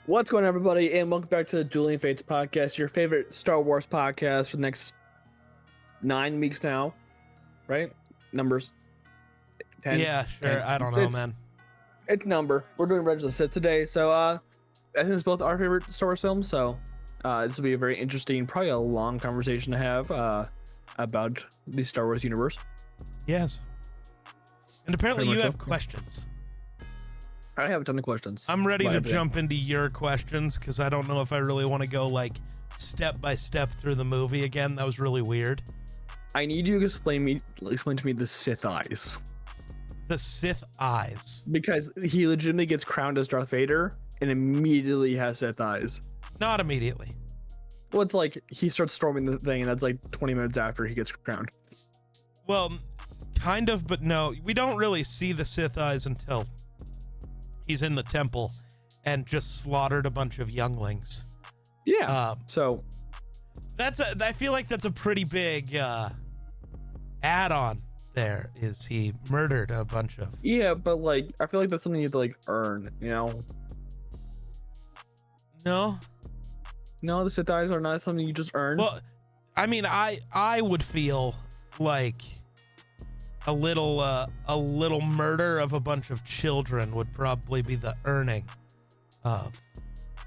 What's going on, everybody, and welcome back to the Dueling Fates podcast, your favorite Star Wars podcast for the next 9 weeks now, right? Numbers 10. Yeah, sure. 10. I don't know, man. It's number. We're doing Revenge of the Sith today, so I think it's both our favorite Star Wars films, so this will be a very interesting, probably a long conversation to have about the Star Wars universe. Yes. And apparently you have so. questions. I have a ton of questions. I'm ready to jump into your questions because I don't know if I really want to go like step by step through the movie again. That was really weird. I need you to explain to me the Sith eyes. The Sith eyes. Because he legitimately gets crowned as Darth Vader and immediately has Sith eyes. Not immediately. Well, it's like he starts storming the thing, and that's like 20 minutes after he gets crowned. Well, kind of, but no. We don't really see the Sith eyes until he's in the temple and just slaughtered a bunch of younglings. Yeah. So I feel like that's a pretty big add-on. There is he murdered a bunch of. Yeah, but like I feel like that's something you have to like earn, you know? No, the Sith eyes are not something you just earn. well, I mean, I would feel like a little murder of a bunch of children would probably be the earning of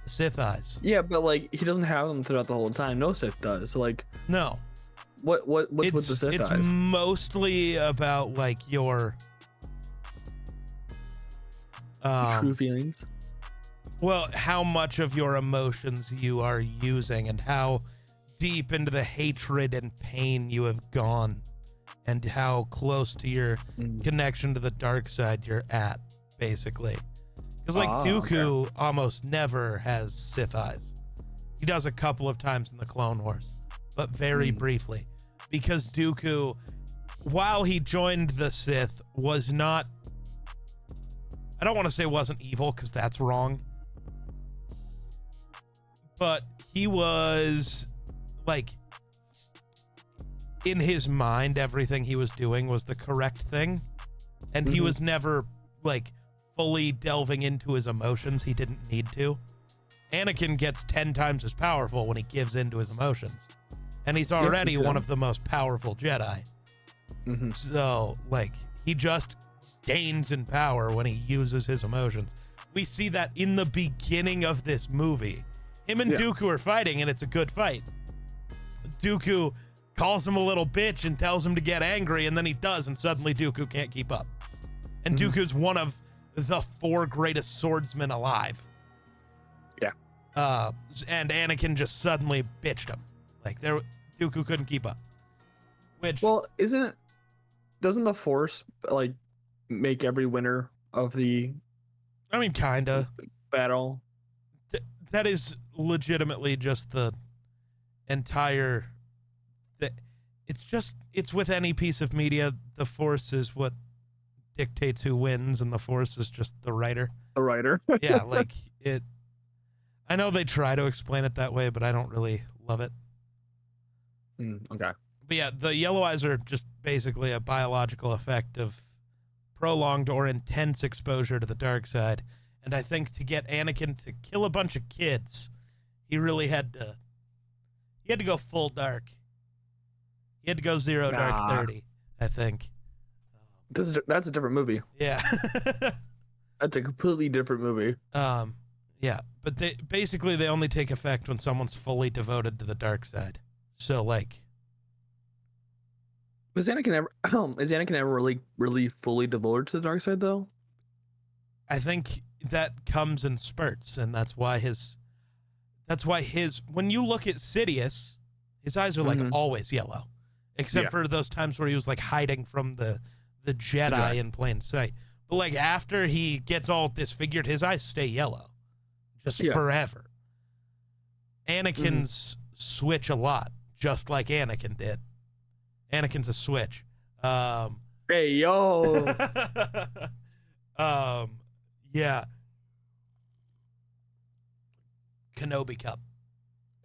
the Sith eyes. Yeah, but like he doesn't have them throughout the whole time. No Sith does. So like, No, what's with the Sith it's eyes? mostly about like your True feelings. well, how much of your emotions you are using and how deep into the hatred and pain you have gone and how close to your connection to the dark side you're at, basically. Because like Dooku almost never has Sith eyes. He does a couple of times in the Clone Wars, but very briefly. Because Dooku, while he joined the Sith, was not, I don't want to say wasn't evil because that's wrong, but he was like, in his mind, everything he was doing was the correct thing. And he was never like fully delving into his emotions. He didn't need to. Anakin gets 10 times as powerful when he gives into his emotions. And he's already one of the most powerful Jedi. So like he just gains in power when he uses his emotions. We see that in the beginning of this movie. Him and Dooku are fighting and it's a good fight. Dooku calls him a little bitch and tells him to get angry, and then he does, and suddenly Dooku can't keep up. And Dooku's one of the 4 greatest swordsmen alive. Yeah. And Anakin just suddenly bitched him. Like, Dooku couldn't keep up. Which... Well, doesn't the Force, like, make every winner of the... I mean, kinda. Battle? That is legitimately just the entire... It's with any piece of media, the Force is what dictates who wins, and the Force is just the writer. The writer. Yeah, like it. I know they try to explain it that way, but I don't really love it. Okay. But yeah, the yellow eyes are just basically a biological effect of prolonged or intense exposure to the dark side. And I think to get Anakin to kill a bunch of kids, he really had to go full dark. He had to go zero dark 30, I think. That's a different movie. Yeah. That's a completely different movie. Yeah, but they only take effect when someone's fully devoted to the dark side. So like, is Anakin ever really fully devoted to the dark side though? I think that comes in spurts, and that's why when you look at Sidious, his eyes are like always yellow. Except for those times where he was like hiding from the Jedi in plain sight. But like after he gets all disfigured, his eyes stay yellow. Just forever. Anakin's switch a lot, just like Anakin did. Anakin's a switch. Hey yo. Yeah. Kenobi Cup.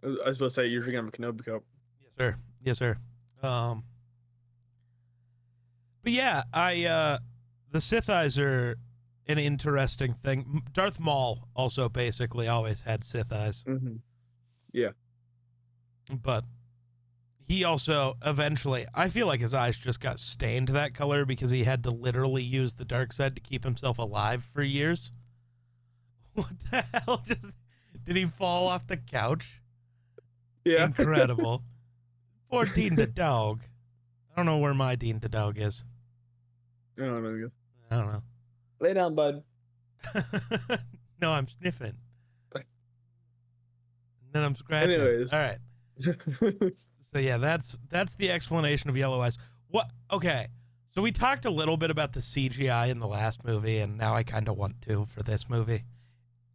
I was supposed to say you're drinking a Kenobi Cup. Yes, sir. Yes, sir. But yeah, the Sith eyes are an interesting thing. Darth Maul also basically always had Sith eyes. Mm-hmm. Yeah. But he also eventually, I feel like his eyes just got stained that color because he had to literally use the dark side to keep himself alive for years. What the hell? Did he fall off the couch? Yeah. Incredible. Poor Dean the dog. I don't know where my Dean the dog is. I don't know. I don't know. Lay down, bud. No, I'm sniffing. And then I'm scratching. Anyways. All right. So yeah, that's the explanation of yellow eyes. What? Okay. So we talked a little bit about the CGI in the last movie, and now I kind of want to for this movie.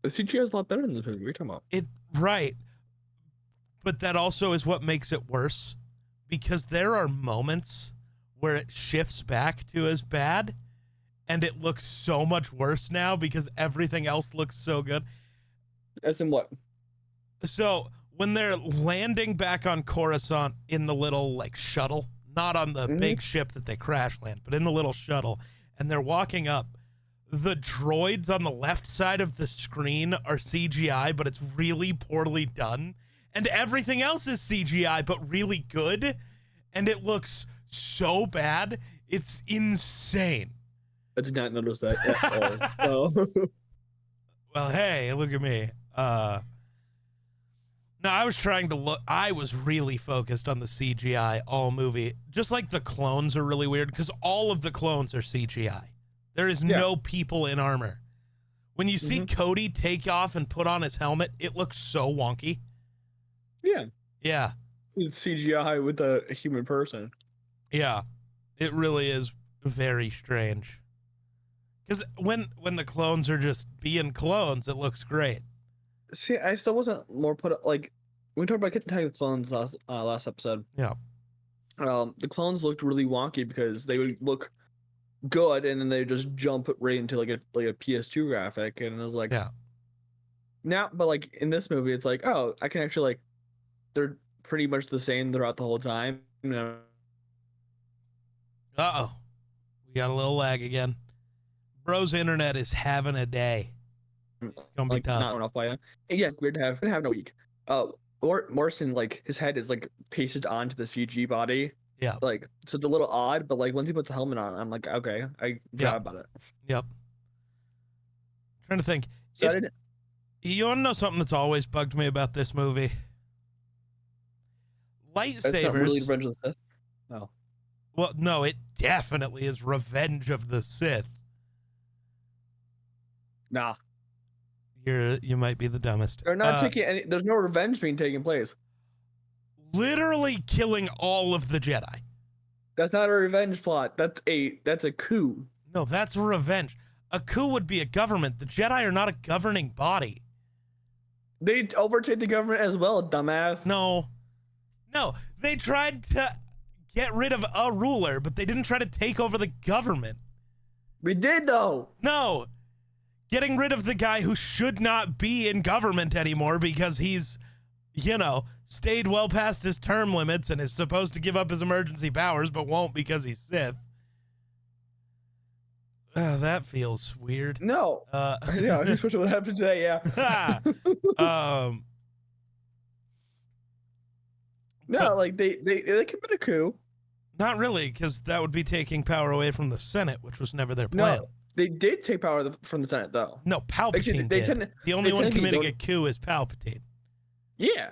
The CGI is a lot better than this movie. What are you talking about? Right. But that also is what makes it worse, because there are moments where it shifts back to as bad, and it looks so much worse now because everything else looks so good. As in what? So when they're landing back on Coruscant in the little like shuttle, not on the big ship that they crash land, but in the little shuttle, and they're walking up, the droids on the left side of the screen are CGI, but it's really poorly done. And everything else is CGI, but really good. And it looks so bad. It's insane. I did not notice that at all. So. Well, hey, look at me. No, I was trying to look. I was really focused on the CGI all movie. Just like the clones are really weird, because all of the clones are CGI. There is no people in armor. When you see Cody take off and put on his helmet, it looks so wonky. Yeah. Yeah. It's CGI with a human person. Yeah. It really is very strange. Because when the clones are just being clones, it looks great. See, I still wasn't more put like we talked about Attack of the Clones last episode. Yeah. The clones looked really wonky because they would look good and then they just jump right into like a PS2 graphic, and it was like, yeah. Now, but like in this movie, it's like, oh, I can actually like, they're pretty much the same throughout the whole time. You know? Uh-oh. We got a little lag again. Bro's internet is having a day. It's gonna be tough. Not enough by you. Yeah, weird to have no week. Morrison, like his head is like pasted onto the CG body. Yeah. Like, so it's a little odd, but like once he puts the helmet on, I'm like, okay, I forgot about it. Yep. Trying to think. So I didn't. You want to know something that's always bugged me about this movie? Lightsabers. That's not really Revenge of the Sith. No. Well, no, it definitely is Revenge of the Sith. Nah. You might be the dumbest. They're not taking any. There's no revenge being taken place. Literally killing all of the Jedi. That's not a revenge plot. That's a coup. No, that's revenge. A coup would be a government. The Jedi are not a governing body. They overtake the government as well, dumbass. No, they tried to get rid of a ruler, but they didn't try to take over the government. We did though. No, getting rid of the guy who should not be in government anymore because he's, stayed well past his term limits and is supposed to give up his emergency powers, but won't because he's Sith. That feels weird. No. Yeah, I just wish it would happen today. Yeah. No, like they commit a coup. Not really, because that would be taking power away from the Senate, which was never their plan. No, they did take power from the Senate, though. No, Palpatine did. The only one committing a coup is Palpatine. Yeah.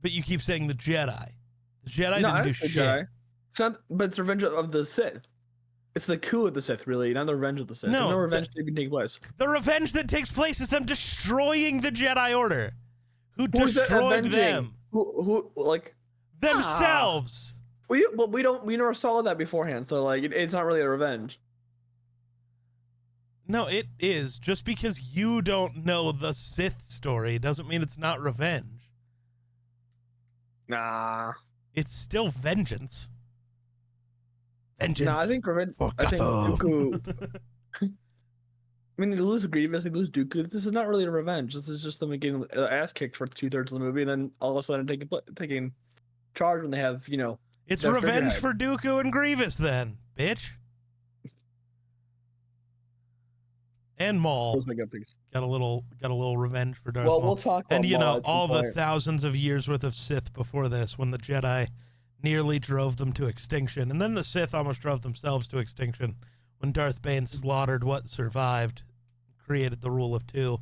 But you keep saying the Jedi. The Jedi didn't do shit. Jedi. It's not, but it's Revenge of the Sith. It's the coup of the Sith, really, not the Revenge of the Sith. No revenge can take place. The revenge that takes place is them destroying the Jedi Order. Who destroyed them? Who like themselves? We never saw that beforehand, so like it's not really a revenge. No, it is. Just because you don't know the Sith story doesn't mean it's not revenge. Nah. It's still vengeance. Vengeance. Nah, I think revenge. I think Dooku. I mean, they lose Grievous, they lose Dooku. This is not really a revenge. This is just them getting ass kicked for 2/3 of the movie, and then all of a sudden taking charge when they have, It's revenge for Dooku and Grievous, then, bitch. And Maul Those are my good things. got a little revenge for Darth Well, Maul. we'll talk And about you Maul know, at some all the point. thousands of years worth of Sith before this, when the Jedi nearly drove them to extinction, and then the Sith almost drove themselves to extinction when Darth Bane slaughtered what survived, created the rule of two,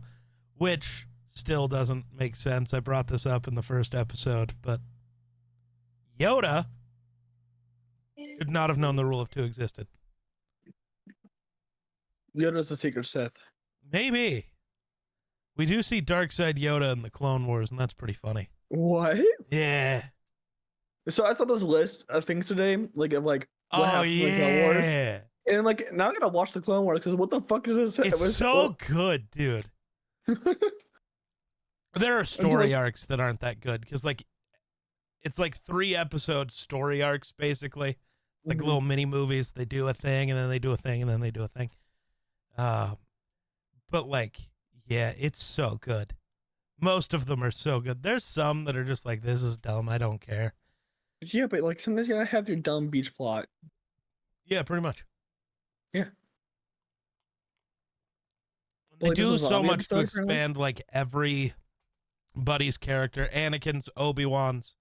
which still doesn't make sense. I brought this up in the first episode, but Yoda should not have known the rule of two existed. Yoda's the secret Sith. Maybe. We do see Darkseid Yoda in the Clone Wars, and that's pretty funny. What? Yeah. So I saw this list of things today, like of like what happened in the Clone Wars, and like now I gotta watch the Clone Wars because what the fuck is this? It's so good, dude. There are story arcs that aren't that good because like it's like 3 episode story arcs basically. It's like little mini movies. They do a thing and then they do a thing and then they do a thing. But like, yeah, it's so good. Most of them are so good. There's some that are just like, this is dumb. I don't care. Yeah, but like sometimes you gotta have your dumb beach plot. Yeah, pretty much. Yeah. They Like, do so much to expand like everybody's character, Anakin's, Obi-Wan's.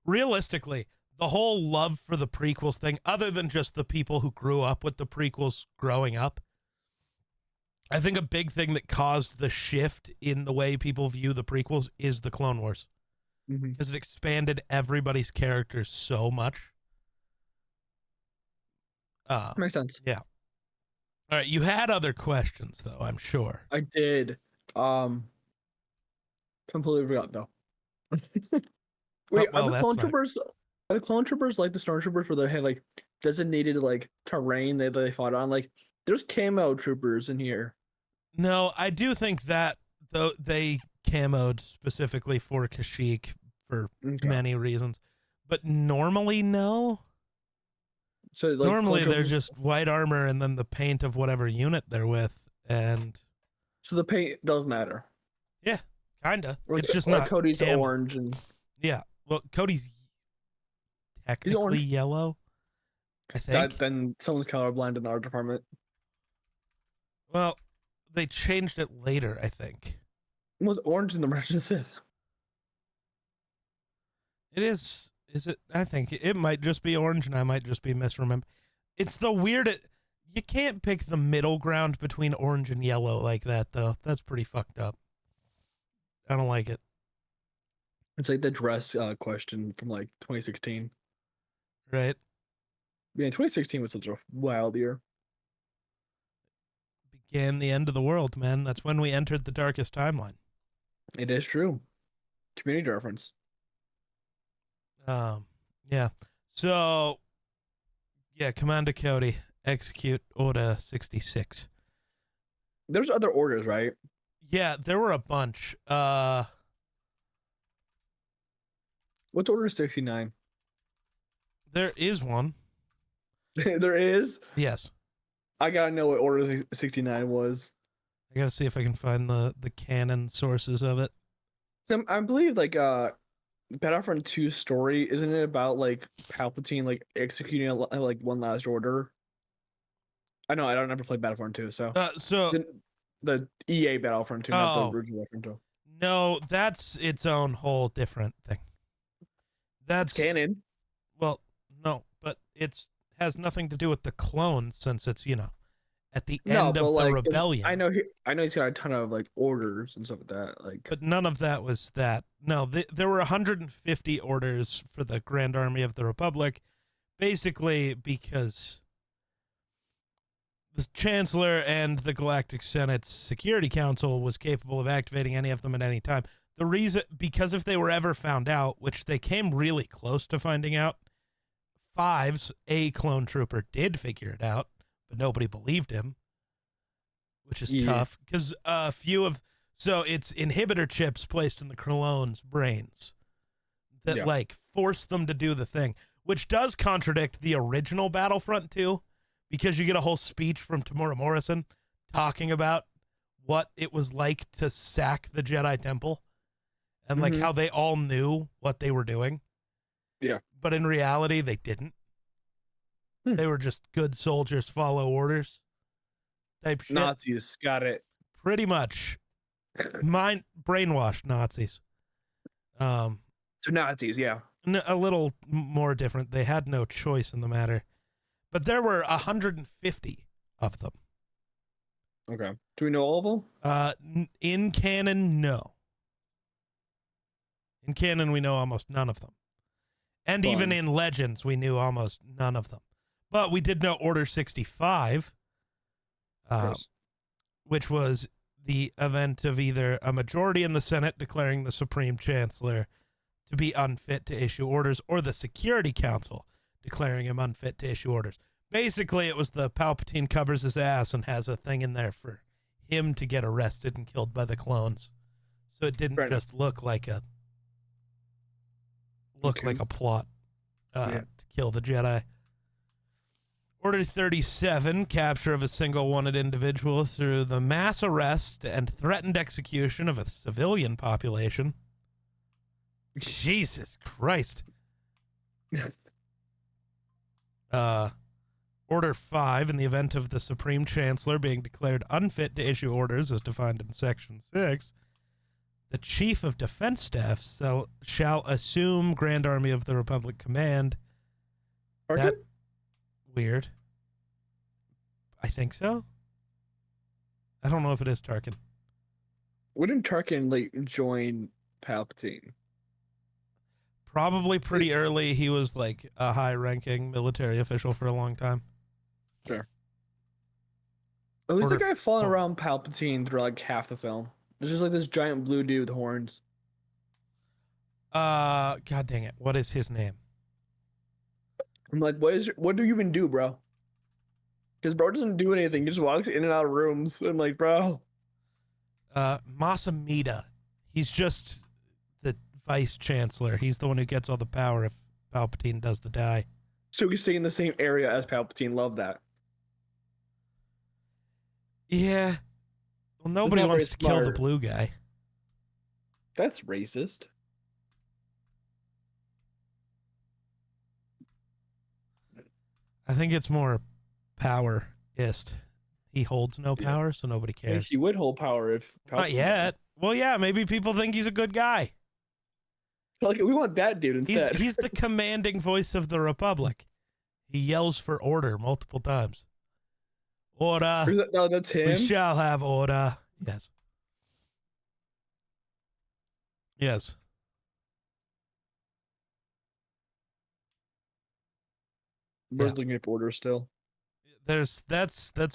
Realistically, the whole love for the prequels thing, other than just the people who grew up with the prequels growing up, I think a big thing that caused the shift in the way people view the prequels is the Clone Wars. Because it expanded everybody's characters so much. Makes sense. Yeah. All right, you had other questions though, I'm sure. I did. Completely forgot though. Wait, well, are the clone troopers? Are the clone troopers like the stormtroopers where they had like designated like terrain that they fought on? Like, there's camo troopers in here. No, I do think that though they camoed specifically for Kashyyyk for many reasons, but normally no. So like, normally they're just white armor and then the paint of whatever unit they're with, and so the paint does matter. Yeah, kinda. Or it's just like not Cody's camo. orange and yeah. Well, Cody's technically yellow, I think. Then someone's colorblind in our department. Well, they changed it later, I think. It was orange in the Revenge of the Sith. It is. Is it? I think it might just be orange, and I might just be misremembering. It's the weird. You can't pick the middle ground between orange and yellow like that, though. That's pretty fucked up. I don't like it. It's like the dress question from like 2016. Right. Yeah, 2016 was such a wild year. Began the end of the world, man. That's when we entered the darkest timeline. It is true. Community reference. Yeah. So, yeah, Commander Cody, execute Order 66. There's other orders, right? Yeah, there were a bunch. What's Order 69? There is one. There is? Yes. I gotta know what Order 69 was. I gotta see if I can find the canon sources of it. So I believe like Battlefront 2 story, isn't it about like Palpatine like executing like one last order? I know I don't ever play Battlefront 2, so the EA Battlefront 2, not the original Battlefront 2. No, that's its own whole different thing. That's canon. Well, no, but it's has nothing to do with the clones, since it's, you know, at the end of the rebellion. I know he's got a ton of like orders and stuff like that. Like, but none of that was that. No, there were 150 orders for the Grand Army of the Republic, basically because the Chancellor and the Galactic Senate's Security Council was capable of activating any of them at any time. The reason, because if they were ever found out, which they came really close to finding out, Fives, a clone trooper, did figure it out, but nobody believed him, which is tough, because so it's inhibitor chips placed in the clones' brains that like force them to do the thing, which does contradict the original Battlefront 2, because you get a whole speech from Tamora Morrison talking about what it was like to sack the Jedi Temple and like how they all knew what they were doing. Yeah. But in reality, they didn't. They were just good soldiers, follow orders. type shit. Nazis, got it. Pretty much. Brainwashed Nazis. So Nazis, yeah. A little more different. They had no choice in the matter. But there were 150 of them. Okay. Do we know all of them? In canon, no. In canon, we know almost none of them. And even in Legends, we knew almost none of them. But we did know Order 65, which was the event of either a majority in the Senate declaring the Supreme Chancellor to be unfit to issue orders, or the Security Council declaring him unfit to issue orders. Basically, it was the Palpatine covers his ass and has a thing in there for him to get arrested and killed by the clones. So it didn't just look like a plot to kill the Jedi. Order 37, capture of a single wanted individual through the mass arrest and threatened execution of a civilian population. Jesus Christ. Order 5, in the event of the Supreme Chancellor being declared unfit to issue orders as defined in Section 6, the Chief of Defense Staff shall assume Grand Army of the Republic command. That weird. I think so. I don't know if it is Tarkin. Wouldn't Tarkin join Palpatine? Probably pretty early. He was like a high-ranking military official for a long time. Sure. Who's the guy following around Palpatine through like half the film? It's just like this giant blue dude with horns. God dang it! What is his name? I'm like, what do you even do, bro? Because bro doesn't do anything. He just walks in and out of rooms. I'm like, bro. Masamida. He's just the vice chancellor. He's the one who gets all the power if Palpatine does the die. So he's staying in the same area as Palpatine. Love that. Yeah. Well, nobody wants to kill the blue guy. That's racist. I think it's more powerist. He holds no power, so nobody cares. He would hold power if Palpatine. Not yet. Well, yeah, maybe people think he's a good guy. Like, we want that dude instead. He's the commanding voice of the Republic. He yells for order multiple times. Order. No, that's him. We shall have order. Yes. Yes. We're looking at order still. That's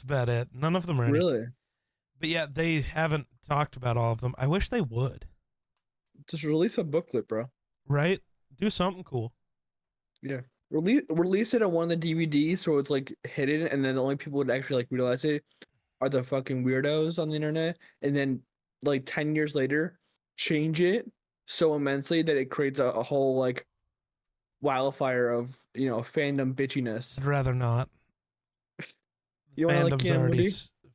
about it. None of them are really. But yeah, they haven't talked about all of them. I wish they would. Just release a booklet, bro. Right? Do something cool. Yeah. Release it on one of the DVDs so it's like hidden, and then the only people would actually like realize it are the fucking weirdos on the internet. And then like 10 years later, change it so immensely that it creates a whole like wildfire of, fandom bitchiness. I'd rather not. Fandom's already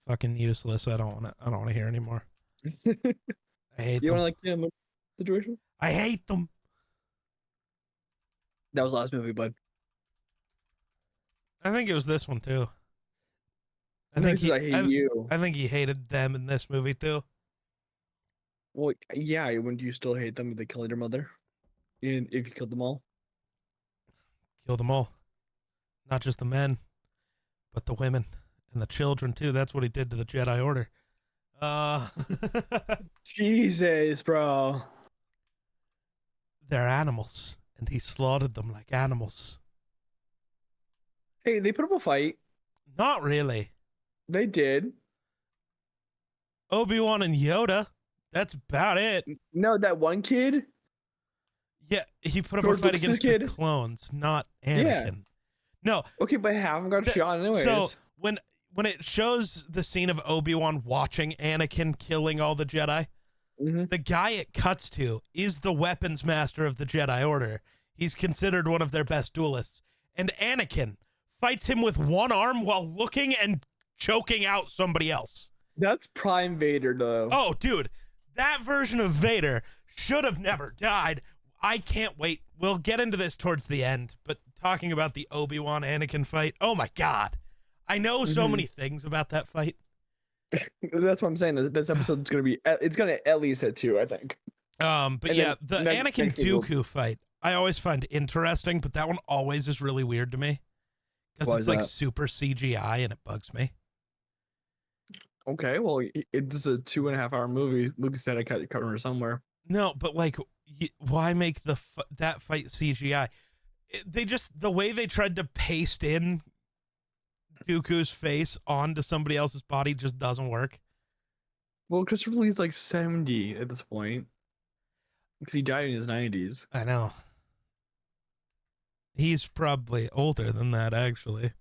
fucking useless. I don't want to hear anymore. I hate them. You want to like the situation? I hate them. That was the last movie, bud. I think it was this one too. I hate you. I think he hated them in this movie too. Well, yeah. Wouldn't you still hate them if they killed your mother? If you killed them all? Kill them all. Not just the men, but the women and the children too. That's what he did to the Jedi Order. Jesus, bro. They're animals, and he slaughtered them like animals. Hey, they put up a fight. Not really. They did. Obi-Wan and Yoda. That's about it. No, that one kid. Yeah, he put up a fight against the clones, not Anakin. Yeah. No. Okay, but half of them got shot anyways. So when it shows the scene of Obi-Wan watching Anakin killing all the Jedi, the guy it cuts to is the weapons master of the Jedi Order. He's considered one of their best duelists. And Anakin fights him with one arm while looking and choking out somebody else. That's Prime Vader, though. Oh, dude. That version of Vader should have never died. I can't wait. We'll get into this towards the end, but talking about the Obi-Wan Anakin fight, oh my God. I know so many things about that fight. That's what I'm saying. This episode's gonna be. It's gonna at least hit 2, I think. But And yeah, then the next Anakin week we'll. Dooku fight I always find interesting, but that one always is really weird to me because Why it's is like that? super CGI and it bugs me. Okay, well, it's a 2.5 hour movie. Lucas said I cut her somewhere. No, but like, why make that fight CGI? They just the way they tried to paste in Dooku's face onto somebody else's body just doesn't work. Well, Christopher Lee's like 70 at this point because he died in his 90s. I know. He's probably older than that, actually.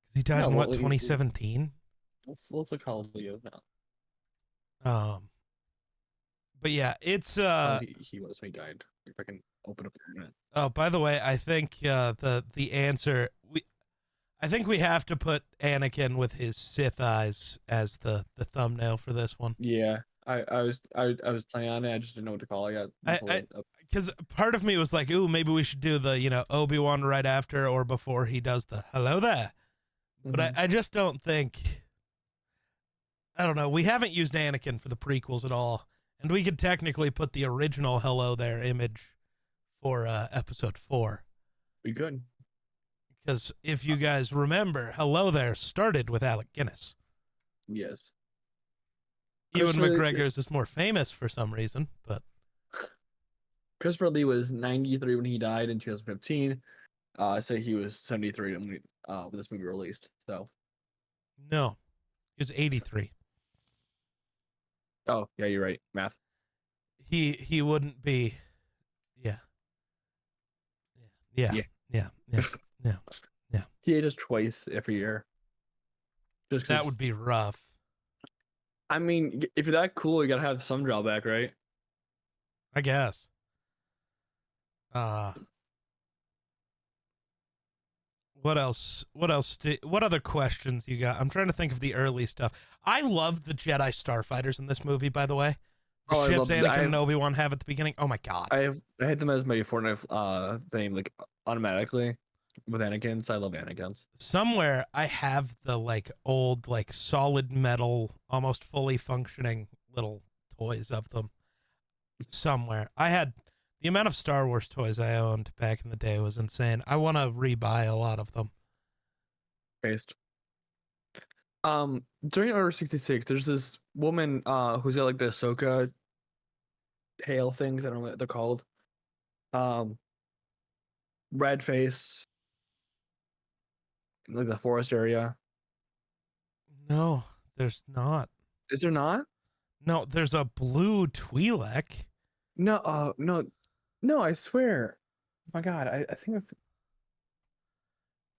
Because he died No, in well, what, 2017? let's look how old he is now. But yeah, it's He was when he died. If I can open up the internet. oh, by the way, I think the answer I think we have to put Anakin with his Sith eyes as the thumbnail for this one. Yeah, I was planning on it. I just didn't know what to call it yet. Because part of me was like, ooh, maybe we should do the Obi-Wan right after or before he does the hello there. But I just don't think. I don't know. We haven't used Anakin for the prequels at all. And we could technically put the original hello there image for episode 4. We could. Because if you guys remember, hello there started with Alec Guinness. Yes. Ewan McGregor's is more famous for some reason, but Christopher Lee was 93 when he died in 2015. So he was 73 when this movie released. So. no, he was 83. Oh yeah, you're right. Math. He wouldn't be. Yeah. He ate us twice every year. Just that would be rough. I mean, if you're that cool, you gotta have some drawback, right? I guess. What else? What other questions you got? I'm trying to think of the early stuff. I love the Jedi starfighters in this movie, by the way. The ships Anakin and Obi-Wan have at the beginning. Oh my god. I had them as my Fortnite thing, like automatically with Anakin, so I love Anakin's. Somewhere I have the like old, like solid metal, almost fully functioning little toys of them. Somewhere. I had the amount of Star Wars toys I owned back in the day was insane. I want to rebuy a lot of them. Based. During Order 66, there's this woman who's got like the Ahsoka tail things. I don't know what they're called. Red face, like the forest area. No, there's not. Is there not? No, there's a blue Twi'lek. No, no, I swear. Oh my god, I think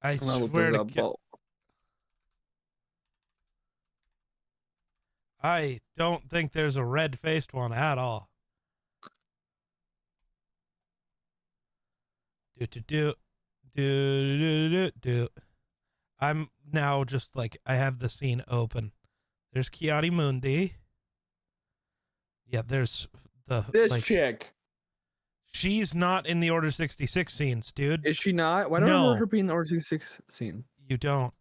I swear to God. I don't think there's a red-faced one at all. Do. I'm now just like, I have the scene open. There's Kiadi Mundi. Yeah, there's this chick. She's not in the Order 66 scenes, dude. Is she not? Why don't I remember her being in the Order 66 scene? You don't.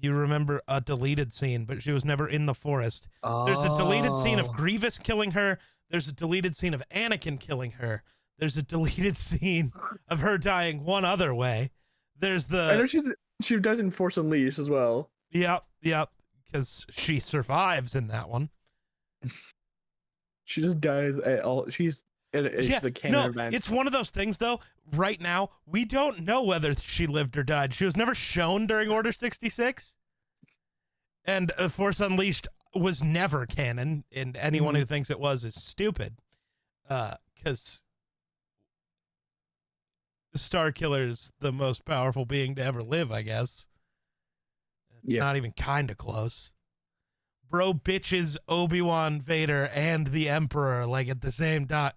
You remember a deleted scene, but she was never in the forest. Oh. There's a deleted scene of Grievous killing her. There's a deleted scene of Anakin killing her. There's a deleted scene of her dying one other way. There's the. I know she does in Force Unleashed as well. Yep, because she survives in that one. She just dies at all. She's a canon event. It's one of those things though. Right now, we don't know whether she lived or died. She was never shown during Order 66, and Force Unleashed was never canon. And anyone who thinks it was is stupid, because Star Killer's the most powerful being to ever live, I guess. It's not even kind of close. Bro bitches Obi-Wan, Vader, and the Emperor like at the same time.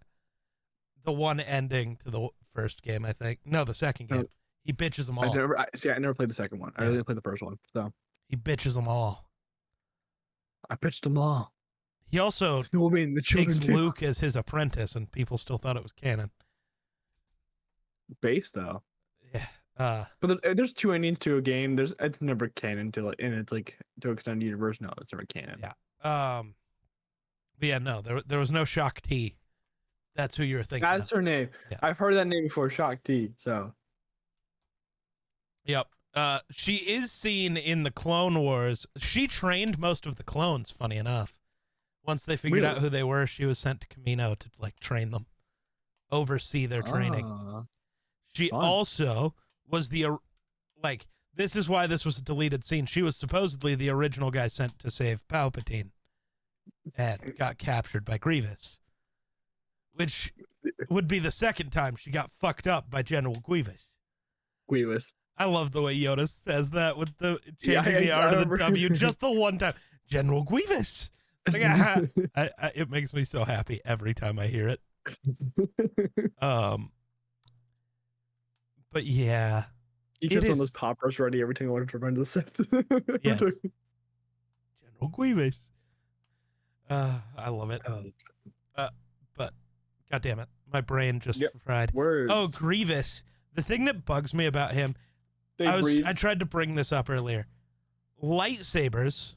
The one ending to the first game, I think. No, the second game. He bitches them all. I never played the second one. I only played the first one. So he bitches them all. I pitched them all. He also takes Luke as his apprentice, and people still thought it was canon. Base though. Yeah, There's two endings to a game. It's never canon to it's like to extended universe. No, it's never canon. Yeah. But yeah, no, there was no Shock T. That's who you were thinking That's of. her name. Yeah. I've heard that name before, Shock T. So. Yep. She is seen in the Clone Wars. She trained most of the clones, funny enough. Once they figured out who they were, she was sent to Kamino to like train them, oversee their training. She also was this is why this was a deleted scene. She was supposedly the original guy sent to save Palpatine and got captured by Grievous, which would be the second time she got fucked up by General Grievous. I love the way Yoda says that with the changing the R to the W just the one time. General Grievous. Like, it makes me so happy every time I hear it. But yeah. You just want those poppers ready every time you want to revenge the Sith. Yes. General Grievous. I love it. But God damn it. My brain just fried. Words. Oh, Grievous. The thing that bugs me about him, I tried to bring this up earlier. Lightsabers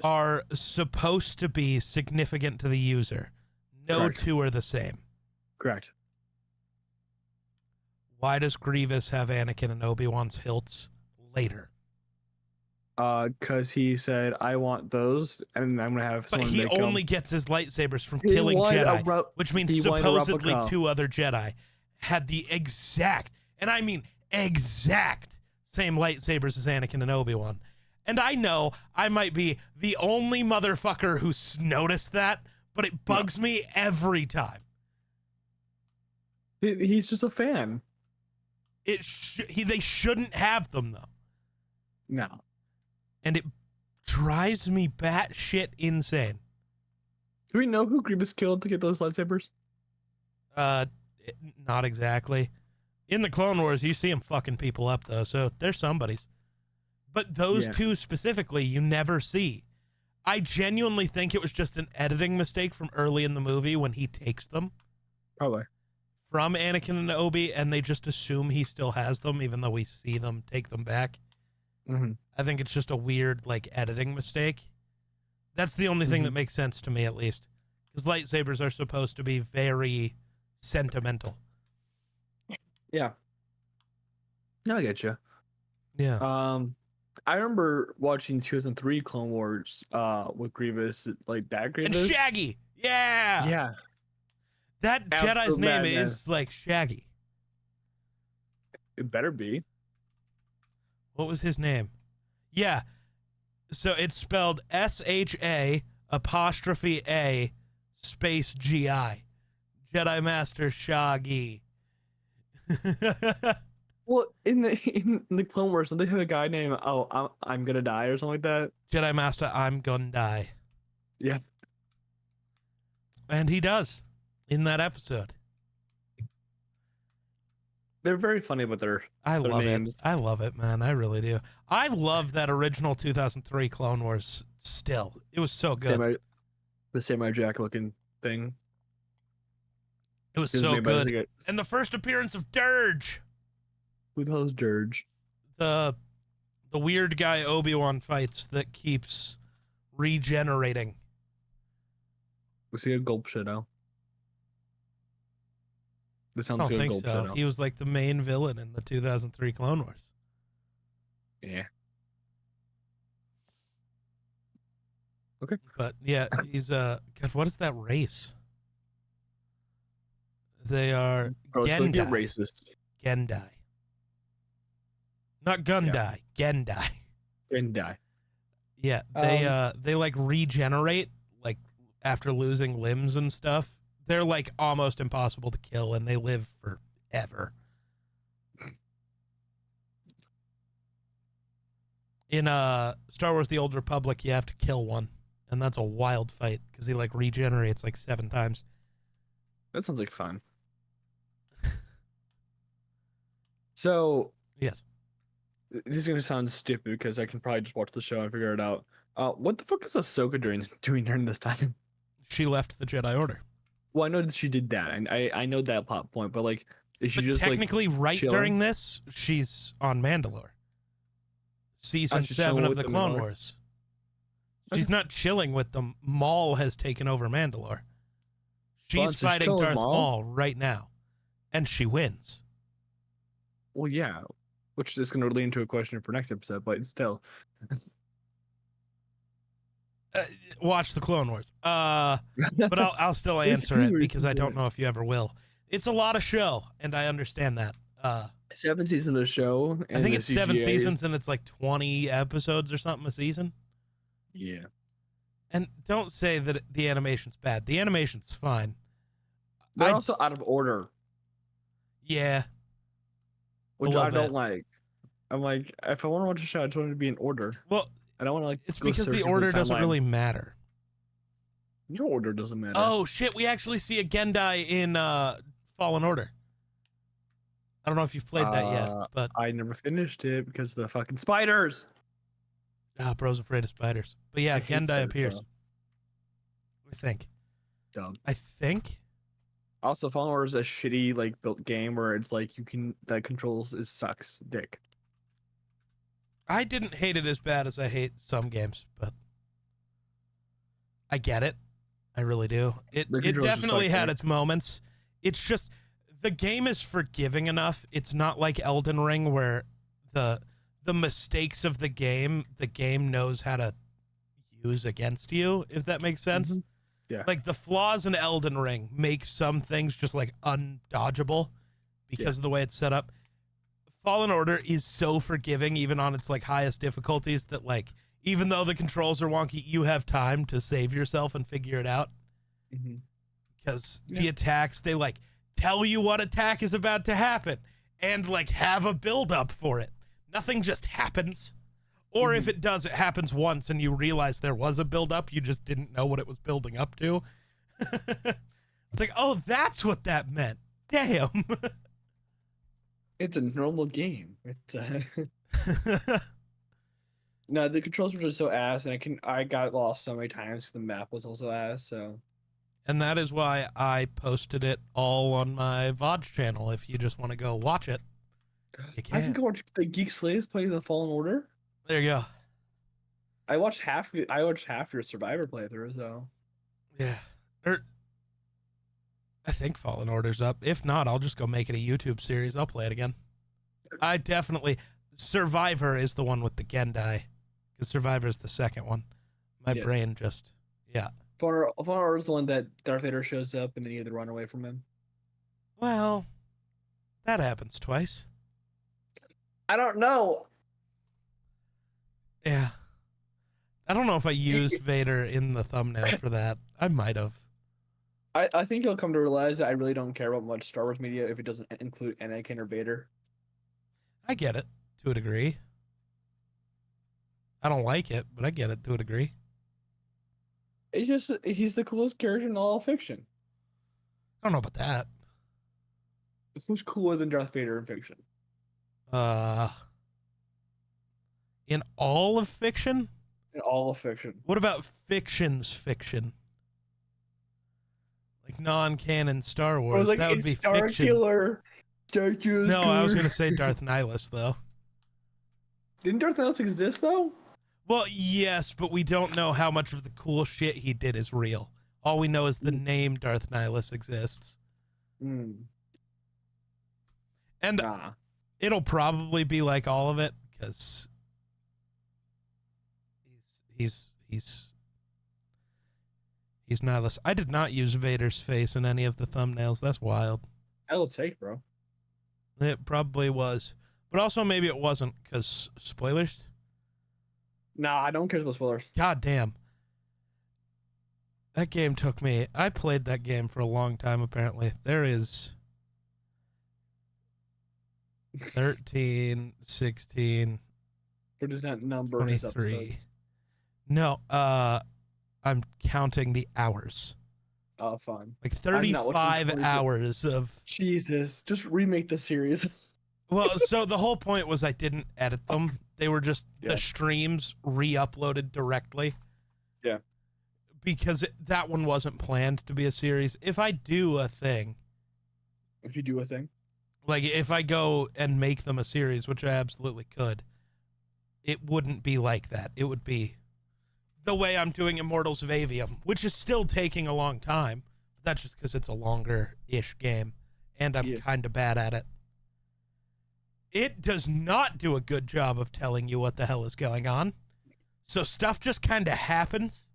are supposed to be significant to the user. No two are the same. Correct. Why does Grievous have Anakin and Obi-Wan's hilts later? Because he said, I want those, and I'm going to have someone But he only gets his lightsabers from killing Jedi, which means supposedly two other Jedi had the exact, and I mean exact, same lightsabers as Anakin and Obi-Wan. And I know I might be the only motherfucker who's noticed that, but it bugs me every time. He's just a fan. They shouldn't have them, though. No. And it drives me batshit insane. Do we know who Grievous killed to get those lightsabers? Not exactly. In the Clone Wars, you see him fucking people up, though, so they're somebody's. But those two specifically, you never see. I genuinely think it was just an editing mistake from early in the movie when he takes them. Probably. From Anakin and Obi, and they just assume he still has them, even though we see them take them back. Mm-hmm. I think it's just a weird, editing mistake. That's the only thing that makes sense to me, at least. Because lightsabers are supposed to be very sentimental. Yeah. No, I get you. Yeah. I remember watching 2003 Clone Wars with Grievous, like that Grievous. And Shaggy! Yeah! Yeah. That Jedi's name is, Shaggy. It better be. What was his name? Yeah. So it's spelled SHA''A space GI. Jedi Master Shaggy. Well, in the Clone Wars, don't they have a guy named I'm gonna die or something like that? Jedi Master, I'm gonna die. Yeah. And he does in that episode. They're very funny with their names. I love it, man. I really do. I love that original 2003 Clone Wars still. It was so good. The Samurai Jack looking thing. It was so good. And the first appearance of Dirge. Who the hell is Dirge? The weird guy Obi-Wan fights that keeps regenerating. Was he a Gulp Shadow? I don't think so. He was like the main villain in the 2003 Clone Wars. Yeah. Okay. But yeah, he's God, what is that race? They are Gendai. Racist. Gendai. Not Gundai. Gendai. Gendai. Yeah, they regenerate after losing limbs and stuff. They're almost impossible to kill, and they live forever. In Star Wars: The Old Republic, you have to kill one, and that's a wild fight because he regenerates 7 times. That sounds like fun. So yes, this is gonna sound stupid because I can probably just watch the show and figure it out. What the fuck is Ahsoka doing during this time? She left the Jedi Order. Well, I know that she did that, and I know that plot point, but Is she But just technically, like right chilling? during this, she's on Mandalore. Season She's 7 chilling of with the the Clone Mandalore? Wars. Okay. She's not chilling with them. Maul has taken over Mandalore. She's Well, she's fighting chilling with Darth Maul? Maul right now. And she wins. Well, yeah, which is going to lead into a question for next episode, but still. Watch the Clone Wars. But I'll still answer it because I don't know if you ever will. It's a lot of show, and I understand that. 7 seasons of the show. And I think the it's 7 CGI seasons, and it's like 20 episodes or something a season. Yeah. And don't say that the animation's bad. The animation's fine. They're also out of order, Yeah. which little I don't bit. like. I'm like, if I want to watch a show, I just want it to be in order. Well, I don't want to like. it's go because the searching for order doesn't timeline. really matter. Your order doesn't matter. Oh, shit. We actually see a Gendai in Fallen Order. I don't know if you've played that yet, but I never finished it because of the fucking spiders. bro's afraid of spiders. But yeah, I hate Gendai spiders, appears. bro. I think. Dumb. I think. Also, Fallen Order is a shitty like built game where it's like you can the controls is sucks dick. I didn't hate it as bad as I hate some games, but I get it. I really do. It The controls just definitely suck had dick. its moments. It's just the game is forgiving enough. It's not like Elden Ring where the mistakes of the game knows how to use against you, if that makes sense. Mhm. Yeah. Like the flaws in Elden Ring make some things just like undodgeable because of the way it's set up. Fallen Order is so forgiving even on its like highest difficulties that like even though the controls are wonky, you have time to save yourself and figure it out. Mhm. Because the attacks, they like tell you what attack is about to happen and like have a build up for it. Nothing just happens. Or if it does, it happens once and you realize there was a build up, you just didn't know what it was building up to. It's like, oh, that's what that meant. Damn. It's a normal game. It's no, the controls were just so ass, and I got lost so many times. The map was also ass. So And that is why I posted it all on my VOD channel. If you just want to go watch it, you I can. can go watch the Geek Slaves play the Fallen Order. There you go. I watched half your Survivor playthrough. So Yeah. I think Fallen Order's up. If not, I'll just go make it a YouTube series. I'll play it again. I definitely... Survivor is the one with the Gendai. Because Survivor is the second one. My Yes. brain just... Yeah. Fallen Order is the one that Darth Vader shows up and then you either run away from him. Well, that happens twice. I don't know. Yeah. I don't know if I used Vader in the thumbnail for that. I might have. I think you'll come to realize that I really don't care about much Star Wars media if it doesn't include Anakin or Vader. I get it to a degree. I don't like it, but I get it to a degree. It's just he's the coolest character in all fiction. I don't know about that. Who's cooler than Darth Vader in fiction? In all of fiction? In all of fiction. What about fiction's fiction? Like non-canon Star Wars. Or like that would it's be Star fiction. Killer. Star Killer. No, I was gonna say Darth Nihilus though. Didn't Darth Nihilus exist though? Well, yes, but we don't know how much of the cool shit he did is real. All we know is the name Darth Nihilus exists. Hmm. And Nah. it'll probably be like all of it, because he's Nihilus. I did not use Vader's face in any of the thumbnails. That's wild. I'll take, bro. It probably was. But also maybe it wasn't, because spoilers? Nah, I don't care about spoilers. God damn. That game took me... I played that game for a long time, apparently. There is 13, 16, What does that number of his 23. episodes? No, I'm counting the hours. Oh, fun. Like I'm not watching 35 22. hours of... Jesus, just remake the series. Well, so the whole point was I didn't edit them. They were just Yeah. the streams re-uploaded directly. Yeah. Because that one wasn't planned to be a series. If I do a thing, If you do a thing. Like, if I go and make them a series, which I absolutely could, it wouldn't be like that. It would be the way I'm doing Immortals of Avium, which is still taking a long time. That's just because it's a longer-ish game, and I'm kind of bad at it. It does not do a good job of telling you what the hell is going on. So stuff just kind of happens.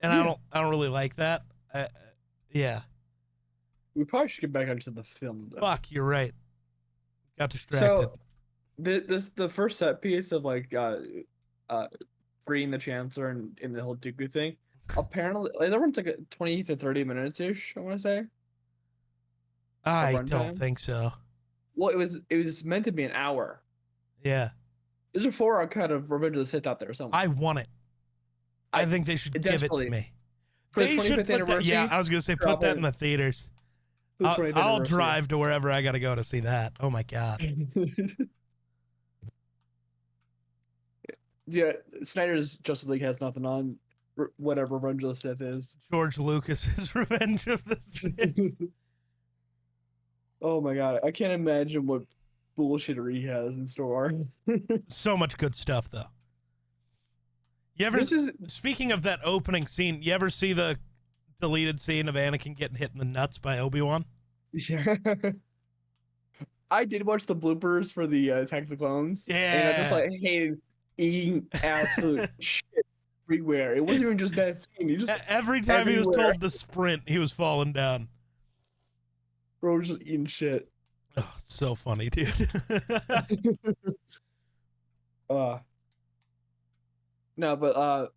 And I don't really like that. Yeah. We probably should get back onto the film, though. Fuck, you're right. Got distracted. So, the first set piece of like freeing the Chancellor and in the whole Dooku thing, apparently that runs like 20 to 30 minutes ish. I want to say. I don't think so. Well, it was meant to be an hour. Yeah. There's a 4-hour cut of Revenge of the Sith out there somewhere. I want it. I think they should give it to me. For they the 25th anniversary. Yeah, I was gonna say put that in the theaters. I'll drive to wherever I gotta go to see that. Oh my god. Yeah, Snyder's Justice League has nothing on whatever Revenge of the Sith is. George Lucas's Revenge of the Sith. Oh my god, I can't imagine what bullshittery he has in store. So much good stuff, though. You ever? Speaking of that opening scene, you ever see the deleted scene of Anakin getting hit in the nuts by Obi-Wan? Yeah. I did watch the bloopers for the Attack of the Clones. Yeah. And I just like hated eating absolute shit everywhere. It wasn't even just that scene. He just every time he was told to sprint, he was falling down. Bro was just eating shit. Oh, so funny, dude. No, but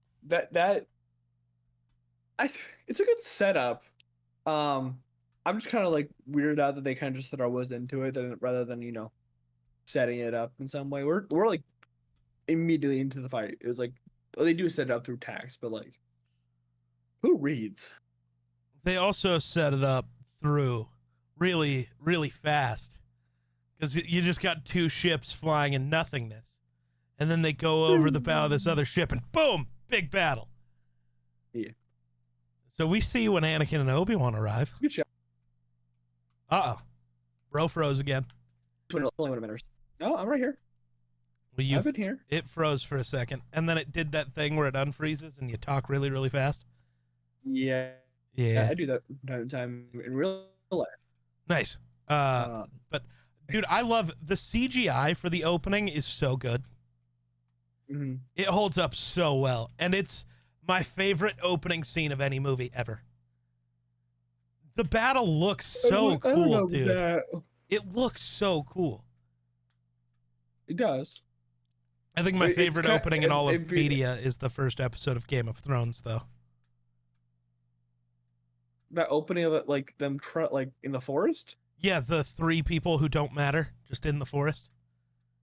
it's a good setup. I'm just kind of like weirded out that they kind of just said I was into it rather than, you know, setting it up in some way. We're like immediately into the fight. It was like, well, they do set it up through text, but like, who reads? They also set it up through really, really fast because you just got two ships flying in nothingness, and then they go over the bow of this other ship, and boom, big battle. Yeah. So we see when Anakin and Obi-Wan arrive. Good shot. Uh-oh. Bro froze again. No, I'm right here. Well, I've been here. It froze for a second, and then it did that thing where it unfreezes and you talk really, really fast. Yeah. Yeah. I do that from time to time in real life. Nice. But, dude, I love the CGI for the opening is so good. Mm-hmm. It holds up so well, and it's my favorite opening scene of any movie ever. The battle looks so cool, dude. It looks so cool. It does. I think my favorite opening in all of media is the first episode of Game of Thrones, though. That opening of it, like them, like in the forest. Yeah, the three people who don't matter, just in the forest.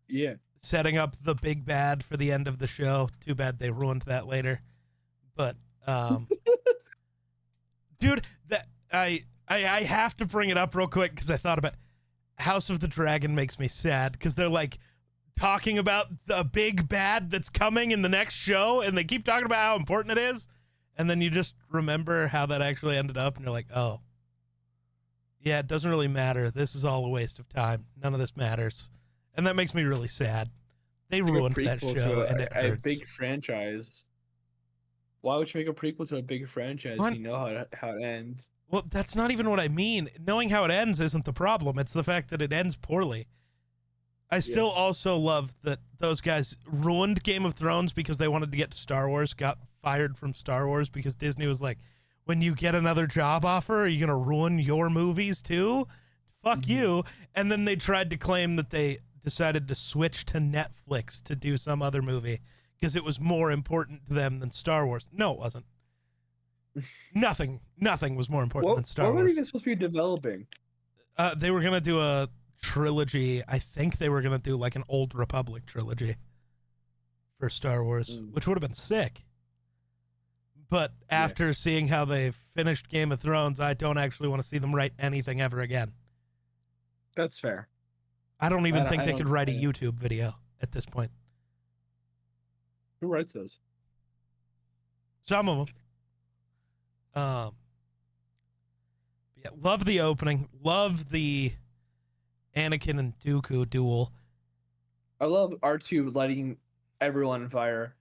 Yeah. Setting up the big bad for the end of the show. Too bad they ruined that later. But, dude, that I have to bring it up real quick because I thought about House of the Dragon makes me sad because they're like talking about the big bad that's coming in the next show, and they keep talking about how important it is, and then you just remember how that actually ended up, and you're like, oh, yeah, it doesn't really matter. This is all a waste of time. None of this matters. And that makes me really sad. They ruined that show, and it hurts. A big franchise. Why would you make a prequel to a big franchise if you know how it ends? Well, that's not even what I mean. Knowing how it ends isn't the problem. It's the fact that it ends poorly. I still also love that those guys ruined Game of Thrones because they wanted to get to Star Wars, got fired from Star Wars because Disney was like, when you get another job offer, are you going to ruin your movies too? Fuck you. And then they tried to claim that they decided to switch to Netflix to do some other movie because it was more important to them than Star Wars. No, it wasn't. Nothing was more important than Star Wars. What were they supposed to be developing? They were going to do a trilogy. I think they were going to do like an Old Republic trilogy for Star Wars, which would have been sick. But after seeing how they finished Game of Thrones, I don't actually want to see them write anything ever again. That's fair. I don't even think they could write a YouTube video at this point. Who writes those? Some of them. Yeah, love the opening. Love the Anakin and Dooku duel. I love R2 lighting everyone on fire.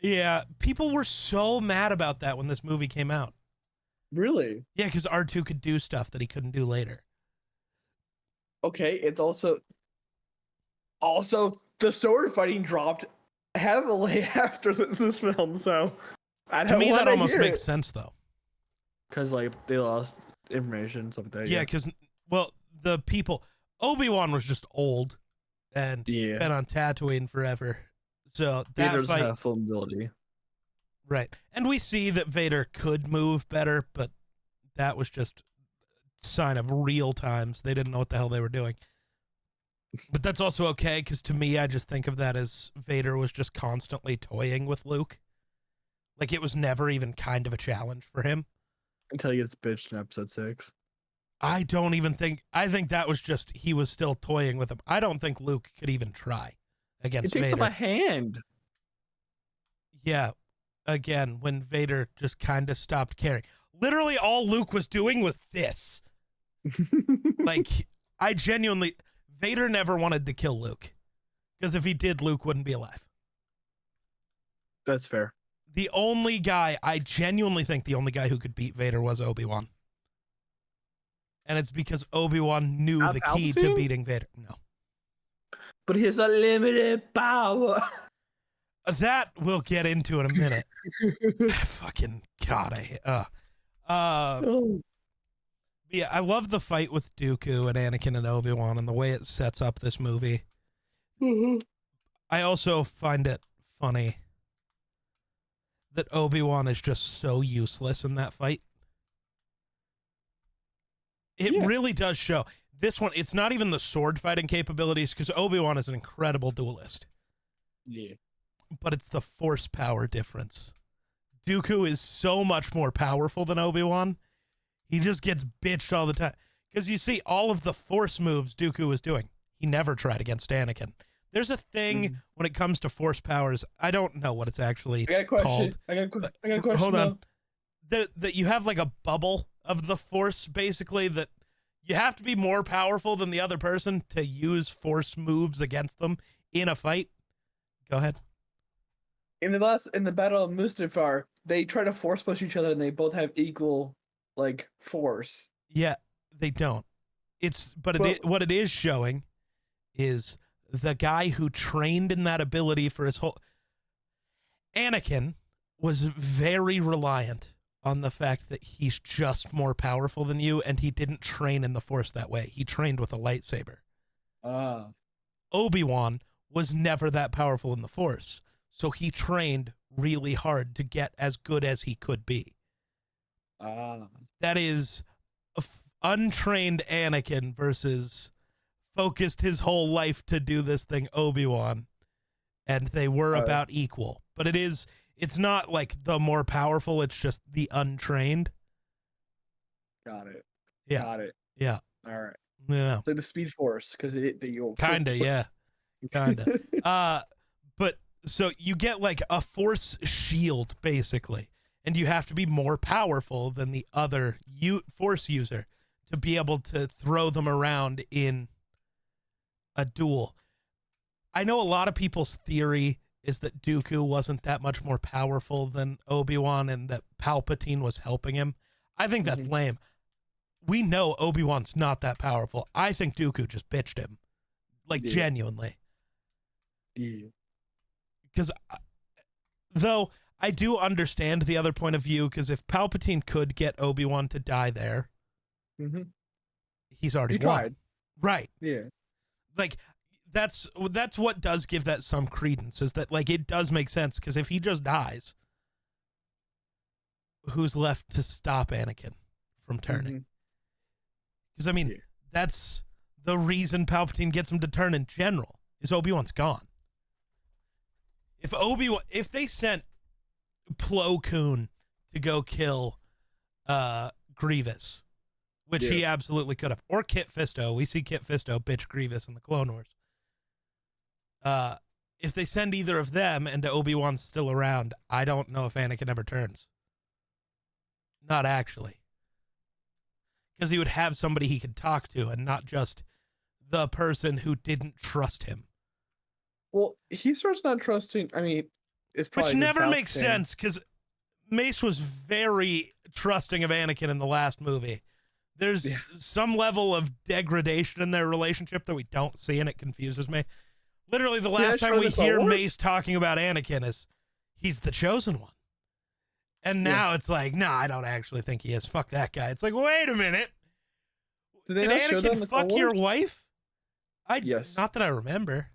Yeah, people were so mad about that when this movie came out. Really? Yeah, because R2 could do stuff that he couldn't do later. Okay, it's also the sword fighting dropped heavily after this film, so I To don't me, want that to almost hear makes it. sense, though. Because like they lost information, stuff like that. Yeah, because, well, the people... Obi-Wan was just old and Yeah. been on Tatooine forever. So that Vader's fight... have full ability. Right. And we see that Vader could move better, but that was just sign of real times. They didn't know what the hell they were doing. But that's also okay, because to me, I just think of that as Vader was just constantly toying with Luke. Like, it was never even kind of a challenge for him. Until he gets bitched in episode 6. I don't even think... I think that was just... He was still toying with him. I don't think Luke could even try against He takes Vader. up a hand. Yeah. Again, when Vader just kind of stopped caring. Literally all Luke was doing was this. Like, I genuinely... Vader never wanted to kill Luke. Because if he did, Luke wouldn't be alive. That's fair. The only guy... I genuinely think the only guy who could beat Vader was Obi-Wan. And it's because Obi-Wan knew the key to beating Vader. No. But he has a power. That we'll get into in a minute. Fucking God, yeah, I love the fight with Dooku and Anakin and Obi-Wan and the way it sets up this movie. I also find it funny that Obi-Wan is just so useless in that fight. It really does show. This one, it's not even the sword fighting capabilities, because Obi-Wan is an incredible duelist. Yeah. But it's the force power difference. Dooku is so much more powerful than Obi-Wan. He just gets bitched all the time. Because you see all of the force moves Dooku was doing. He never tried against Anakin. There's a thing when it comes to force powers. I don't know what it's actually called. I got a question. Hold on. That you have like a bubble of the force, basically, that you have to be more powerful than the other person to use force moves against them in a fight. Go ahead. In the Battle of Mustafar, they try to force push each other and they both have equal force. Yeah, they don't. What it is showing is the guy who trained in that ability for his whole... Anakin was very reliant on the fact that he's just more powerful than you, and he didn't train in the Force that way. He trained with a lightsaber. Obi-Wan was never that powerful in the Force, so he trained really hard to get as good as he could be. That is untrained Anakin versus focused his whole life to do this thing, Obi-Wan, and they were about equal. But it's not like the more powerful, it's just the untrained. Got it. Yeah. Got it. Yeah. All right. Yeah. So the Speed Force, because you'll kinda, yeah. Kinda. But so you get like a force shield, basically, and you have to be more powerful than the other force user to be able to throw them around in a duel. I know a lot of people's theory is that Dooku wasn't that much more powerful than Obi-Wan and that Palpatine was helping him. I think that's lame. We know Obi-Wan's not that powerful. I think Dooku just bitched him. Genuinely. Yeah. Because, though, I do understand the other point of view, because if Palpatine could get Obi-Wan to die there, he's already won. Tried. Right. Yeah. That's what does give that some credence, is that it does make sense, because if he just dies, who's left to stop Anakin from turning? Because that's the reason Palpatine gets him to turn in general, is Obi-Wan's gone. If they sent Plo Koon to go kill Grievous, which he absolutely could have, or Kit Fisto, we see Kit Fisto bitch Grievous in the Clone Wars. If they send either of them and Obi-Wan's still around, I don't know if Anakin ever turns. Not actually. Because he would have somebody he could talk to and not just the person who didn't trust him. Well, he starts not trusting. I mean, it's probably Which just never makes Palpatine. sense, because Mace was very trusting of Anakin in the last movie. There's some level of degradation in their relationship that we don't see, and it confuses me. Literally, the last time we hear Mace talking about Anakin is he's the chosen one. And now it's like, nah, I don't actually think he is. Fuck that guy. It's like, wait a minute. Did Anakin fuck your wife? Yes. Not that I remember.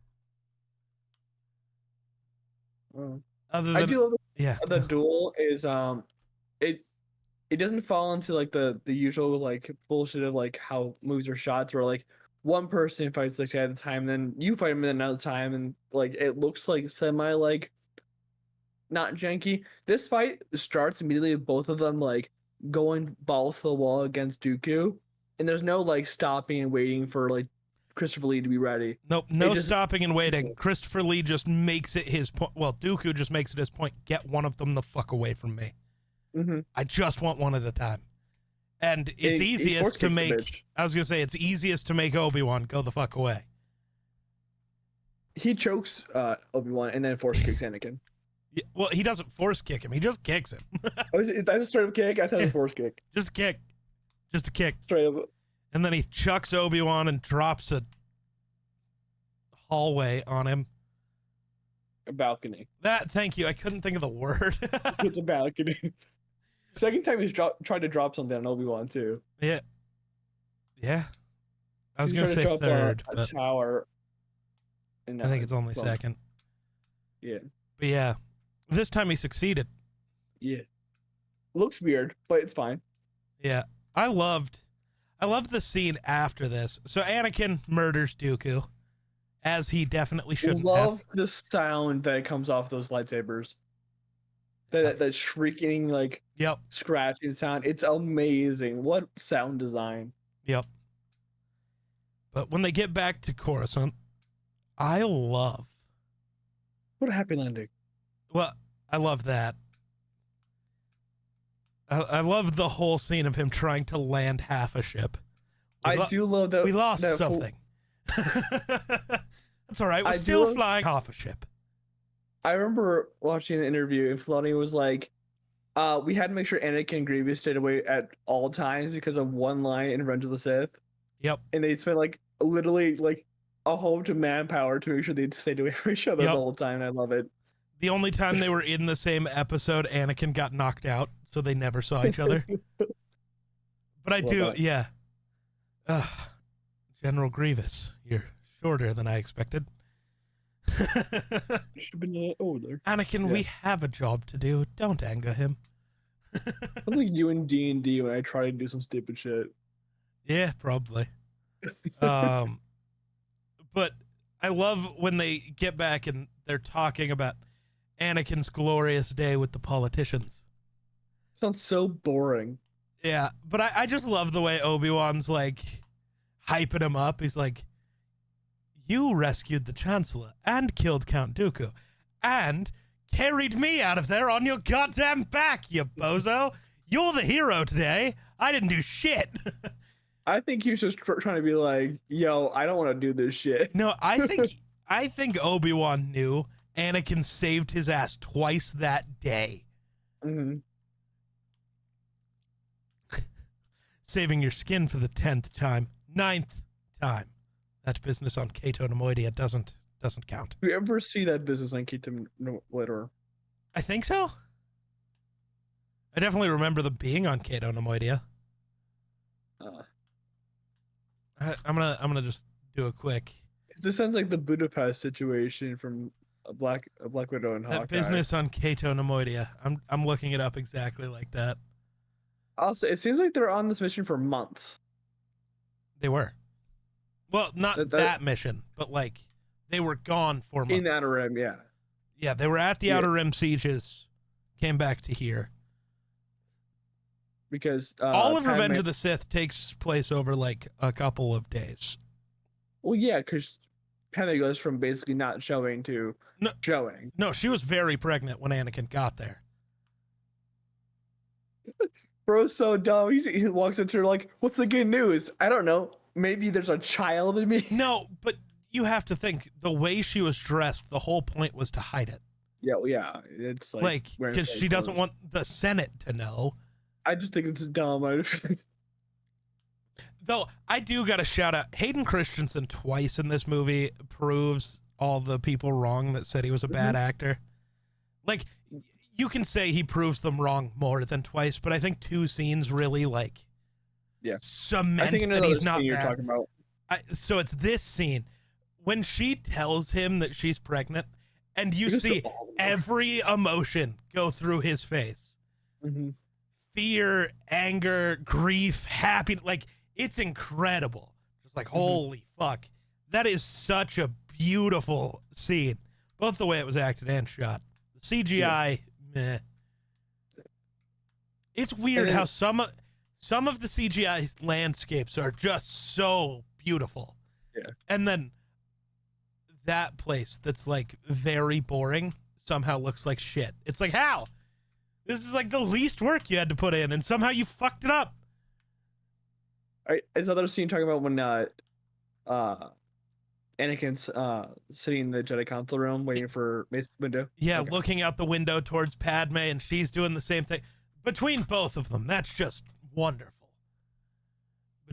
Other than, I do love the duel is it doesn't fall into like the usual like bullshit of like how movies are shot, where like one person fights like at a time, then you fight him at another time, and like it looks like semi like not janky. This fight starts immediately with both of them like going balls to the wall against Dooku, and there's no like stopping and waiting for like Christopher Lee to be ready. Nope, stopping and waiting. Christopher Lee just makes it his point. Well, Dooku just makes it his point. Get one of them the fuck away from me. Mm-hmm. I just want one at a time. And it's easiest to make. I was gonna say it's easiest to make Obi-Wan go the fuck away. He chokes Obi-Wan and then force kicks Anakin. Yeah, well, he doesn't force kick him. He just kicks him. That's a straight up kick? I thought it was a force kick. Just a kick. Just a kick. Straight up. And then he chucks Obi-Wan and drops a hallway on him. A balcony. Thank you. I couldn't think of the word. It's a balcony. Second time he's tried to drop something on Obi-Wan too. Yeah. Yeah. I was going to say third. A tower. I think it's only second. Yeah. But yeah. This time he succeeded. Yeah. Looks weird, but it's fine. Yeah. I loved the scene after this. So Anakin murders Dooku, as he definitely shouldn't have. Love the sound that comes off those lightsabers. That shrieking, like, scratching sound. It's amazing. What sound design. Yep. But when they get back to Coruscant, I love. What a happy landing. Well, I love that. I love the whole scene of him trying to land half a ship. I do love that. We lost something. That's all right. We're still flying half a ship. I remember watching an interview and Filoni was like, we had to make sure Anakin and Grievous stayed away at all times because of one line in Revenge of the Sith. Yep. And they spent like literally like a whole bunch of manpower to make sure they stayed away from each other the whole time. I love it. The only time they were in the same episode, Anakin got knocked out, so they never saw each other. But I do, yeah. General Grievous, you're shorter than I expected. Should have been older. Anakin, we have a job to do. Don't anger him. I'm like you in D&D when I try to do some stupid shit. Yeah, probably. But I love when they get back and they're talking about Anakin's glorious day with the politicians. Sounds so boring. Yeah, but I just love the way Obi-Wan's like hyping him up. He's like, you rescued the Chancellor and killed Count Dooku and carried me out of there on your goddamn back, you bozo. You're the hero today. I didn't do shit. I think he was just trying to be like, yo, I don't want to do this shit. No, I think Obi-Wan knew Anakin saved his ass twice that day. Mm-hmm. Saving your skin for the 10th time. 9th time. That business on Cato Nemoidia doesn't count. Do you ever see that business on Cato Nemoidia? I think so. I definitely remember them being on Cato Nemoidia. I'm gonna just do a quick. This sounds like the Budapest situation from a Black Widow and Hawkeye. That business on Cato Nemoidia. I'm looking it up exactly like that. Also, it seems like they're on this mission for months. They were. Well, not that mission, but like they were gone for months. In the Outer Rim, yeah. Yeah, they were at the Outer Rim sieges, came back to here. Because all of Revenge of the Sith takes place over like a couple of days. Well, yeah, because Padme goes from basically not showing to showing. No, she was very pregnant when Anakin got there. Bro's so dumb. He walks into her like, what's the good news? I don't know. maybe there's a child in me. No, but you have to think the way she was dressed, the whole point was to hide it. Yeah, well, yeah, it's Like, because she doesn't want the Senate to know. I just think it's dumb. Though I do got to shout out Hayden Christensen twice in this movie proves all the people wrong that said he was a bad actor. Like, you can say he proves them wrong more than twice, but I think 2 scenes really cement I think that he's not you're bad. talking about. So it's this scene when she tells him that she's pregnant, and you see every emotion go through his face. Mm-hmm. Fear, anger, grief, happiness. Like, it's incredible. Just like, holy fuck. That is such a beautiful scene. Both the way it was acted and shot. The CGI, meh. It's weird how some of the CGI landscapes are just so beautiful. Yeah. And then that place that's like very boring somehow looks like shit. It's like, how? This is like the least work you had to put in, and somehow you fucked it up. All right, is another scene talking about when Anakin's sitting in the Jedi Council room waiting for Mace Windu? Yeah, Okay. looking out the window towards Padme, and she's doing the same thing. Between both of them, that's just wonderful.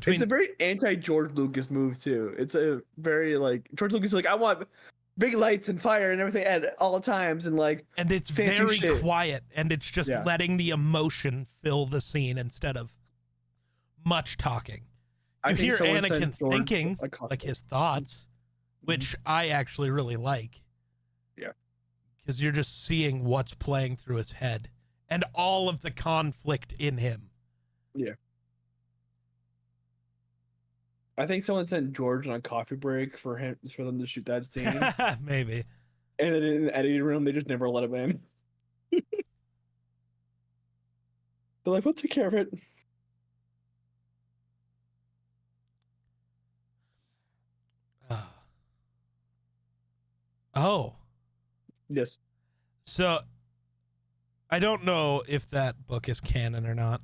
It's a very anti-George Lucas move too. It's a very like George Lucas is like, I want big lights and fire and everything at all times, and like, and it's very quiet, and it's just letting the emotion fill the scene instead of much talking. You hear Anakin thinking like his thoughts, which I actually really like. Yeah. Because you're just seeing what's playing through his head and all of the conflict in him. Yeah. I think someone sent George on a coffee break for them to shoot that scene. Maybe. And then in the editing room, they just never let him in. They're like, we'll take care of it. Oh. Yes. So, I don't know if that book is canon or not.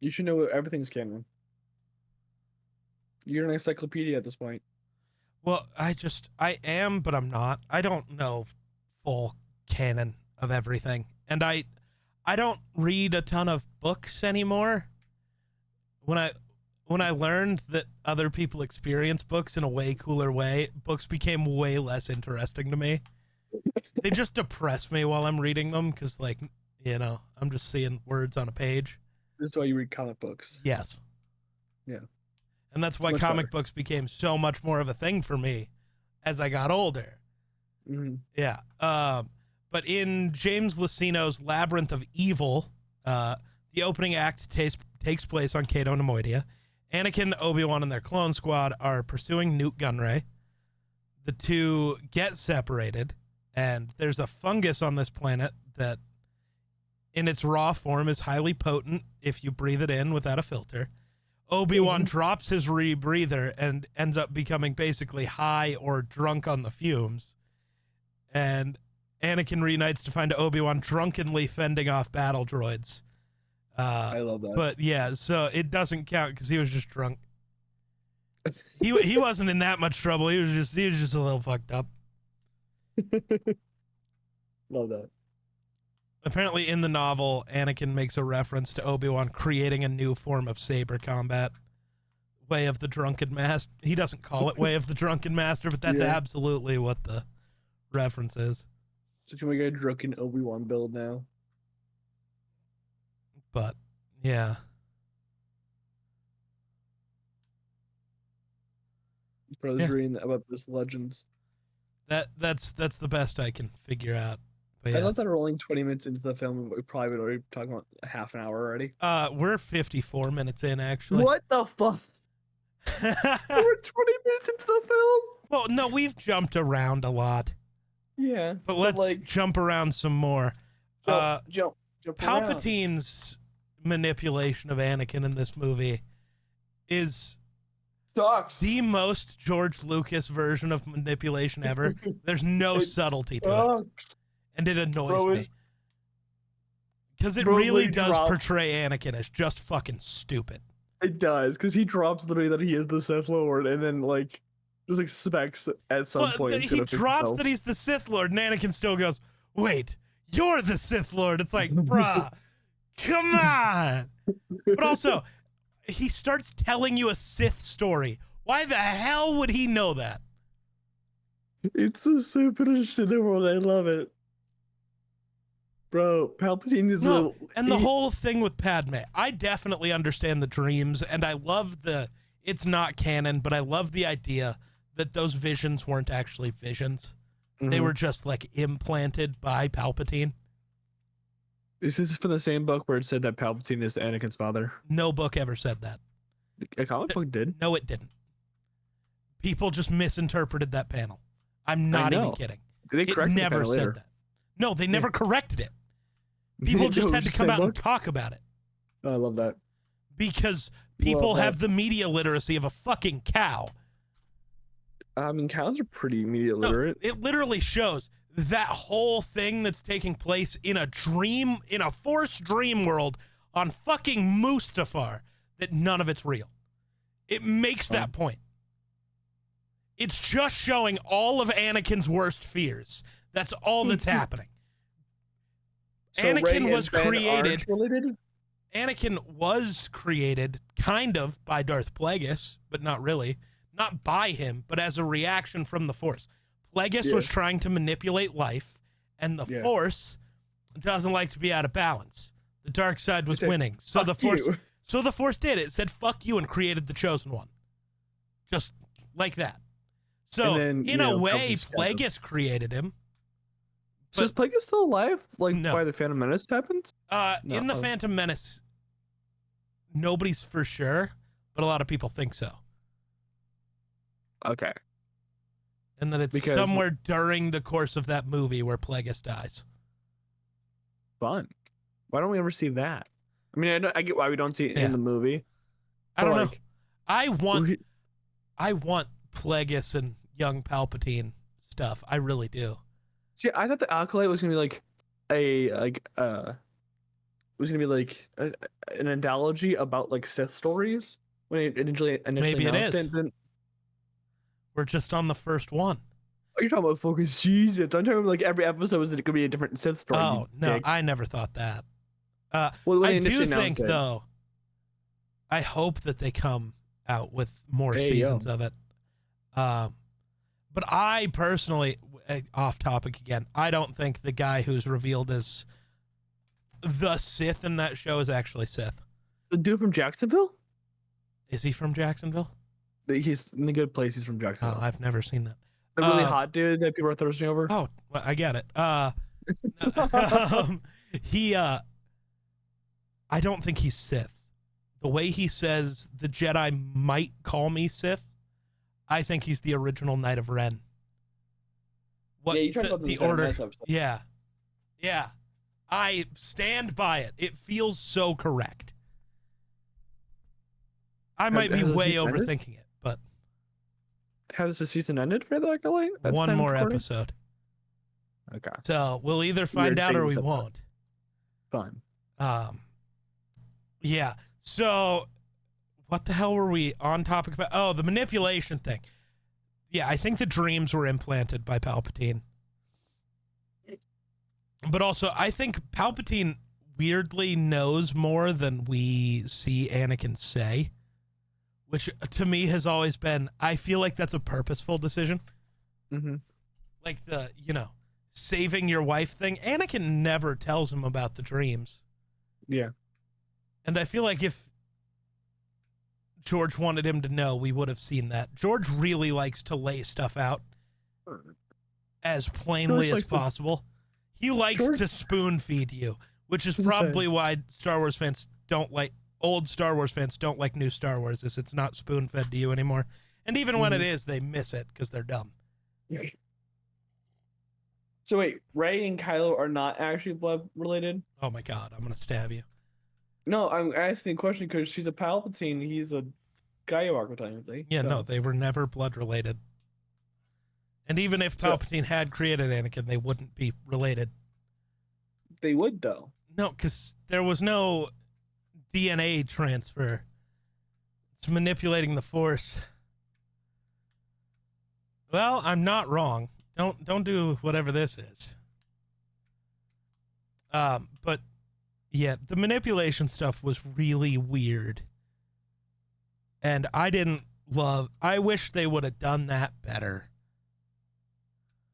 You should know everything's canon. You're an encyclopedia at this point. Well, I am, but I'm not. I don't know full canon of everything. And I don't read a ton of books anymore. When I learned that other people experience books in a way cooler way, books became way less interesting to me. They just depress me while I'm reading them because, like, you know, I'm just seeing words on a page. This is why you read comic books. Yes. Yeah. And that's why comic books became so much more of a thing for me as I got older. Mm-hmm. Yeah. But in James Luceno's Labyrinth of Evil, the opening act takes place on Cato Nemoidia. Anakin, Obi-Wan, and their clone squad are pursuing Newt Gunray. The two get separated, and there's a fungus on this planet that, in its raw form, is highly potent if you breathe it in without a filter. Obi-Wan drops his rebreather and ends up becoming basically high or drunk on the fumes. And Anakin reunites to find Obi-Wan drunkenly fending off battle droids. I love that. But yeah, so it doesn't count because he was just drunk. He wasn't in that much trouble. He was just a little fucked up. Love that. Apparently, in the novel, Anakin makes a reference to Obi-Wan creating a new form of saber combat, Way of the Drunken Master. He doesn't call it Way of the Drunken Master, but that's absolutely what the reference is. So can we get a drunken Obi-Wan build now? But yeah, Brothers reading about this Legends. That's the best I can figure out. But yeah. I love that we're only 20 minutes into the film, but we probably would already talking about a half an hour already. We're 54 minutes in, actually. What the fuck? We're 20 minutes into the film? Well, no, we've jumped around a lot. Yeah. But let's jump around some more. Jump Palpatine's manipulation of Anakin in this movie is sucks. The most George Lucas version of manipulation ever. There's no subtlety to it. And it annoys me. Because it really does portray Anakin as just fucking stupid. It does, because he drops literally that he is the Sith Lord, and then like just expects that at some Well, point he's he gonna fix drops himself. that he's the Sith Lord, and Anakin still goes, "Wait, you're the Sith Lord." It's like, bruh, come on. But also, he starts telling you a Sith story. Why the hell would he know that? It's the stupidest shit in the world. I love it. Bro, Palpatine is No, and the he- whole thing with Padme, I definitely understand the dreams, and I love it's not canon, but I love the idea that those visions weren't actually visions. They Mhm. were just like implanted by Palpatine. Is this from the same book where it said that Palpatine is Anakin's father? No book ever said that. A comic book did. No, it didn't. People just misinterpreted that panel. I'm I not even know. kidding. They It corrected the never panel later. said that. No, they never corrected it. People just No, had to it's the come same out and book? talk about it Oh, I love that. because people Love that. have the media literacy of a fucking cow. I mean, cows are pretty media No, literate. it literally shows that whole thing that's taking place in a dream, in a forced dream world on fucking Mustafar, that none of it's real. It makes that point. It's just showing all of Anakin's worst fears. That's all that's happening. So Anakin Rey was and Ben created. aren't related? Anakin was created kind of by Darth Plagueis, but not really. Not by him, but as a reaction from the Force. Plagueis was trying to manipulate life, and the Force doesn't like to be out of balance. The dark side was winning, so the Force. you. So the Force did it. It said "fuck you" and created the Chosen One, just like that. So And then, in a way, Palpatine's kind of- Plagueis created him. So is Plagueis still alive? Like, No. why the Phantom Menace happens? In the No. Phantom Menace, nobody's for sure, but a lot of people think so. Okay. And that it's Because- somewhere during the course of that movie where Plagueis dies. Fun. Why don't we ever see that? I mean, I get why we don't see it Yeah. in the movie. I don't know. like, I want Plagueis and young Palpatine stuff. I really do. See, I thought the Acolyte was gonna be like was gonna be like an anthology about like Sith stories when it initially Maybe it announced is. Then We're just on the first one. are you talking about focus? Jesus, I'm talking about like every episode was gonna be a different Sith story. Oh, you no, dick. I never thought that. Well, when I they do initially announced think, it. though, I hope that they come out with more Hey, seasons of it. But I personally, off topic again, I don't think the guy who's revealed as the Sith in that show is actually Sith. The dude from Jacksonville? Is he from Jacksonville? He's in the good place. He's from Oh, Jacksonville. I've never seen that. The really hot dude that people are thirsting over. Oh, well, I get it. I don't think he's Sith. The way he says the Jedi might call me Sith, I think he's the original Knight of Ren. What Yeah, you talked about the Phantom order? Menace episode. Yeah. I stand by it. It feels so correct. I might be has the way season ended? overthinking it, but Has the season ended for the Acolyte? At the one time of more recording? episode. Okay, So we'll either find out or we dating won't. fun. Yeah. So what the hell were we on topic about? Oh, the manipulation thing. Yeah, I think the dreams were implanted by Palpatine. But also, I think Palpatine weirdly knows more than we see Anakin say, which to me has always been, I feel like that's a purposeful decision. Mm-hmm. Like the, saving your wife thing. Anakin never tells him about the dreams. Yeah. And I feel like if George wanted him to know, we would have seen that. George really likes to lay stuff out as plainly George as likes to- possible. He likes George- to spoon feed you, which is What's he probably why Star Wars fans don't like, old Star Wars fans don't like new Star Wars, is it's not spoon fed to you anymore. And even when it is, they miss it because they're dumb. So wait, Rey and Kylo are not actually blood related? Oh my God, I'm going to stab you. No, I'm asking a question because she's a Palpatine. He's a Skywalker technically. Yeah, so- no, they were never blood related. And even if So- Palpatine had created Anakin, they wouldn't be related. They would though. No, because there was no DNA transfer It's manipulating the Force. Well, I'm not wrong. Don't do whatever this is. But yeah, the manipulation stuff was really weird. And I wish they would have done that better.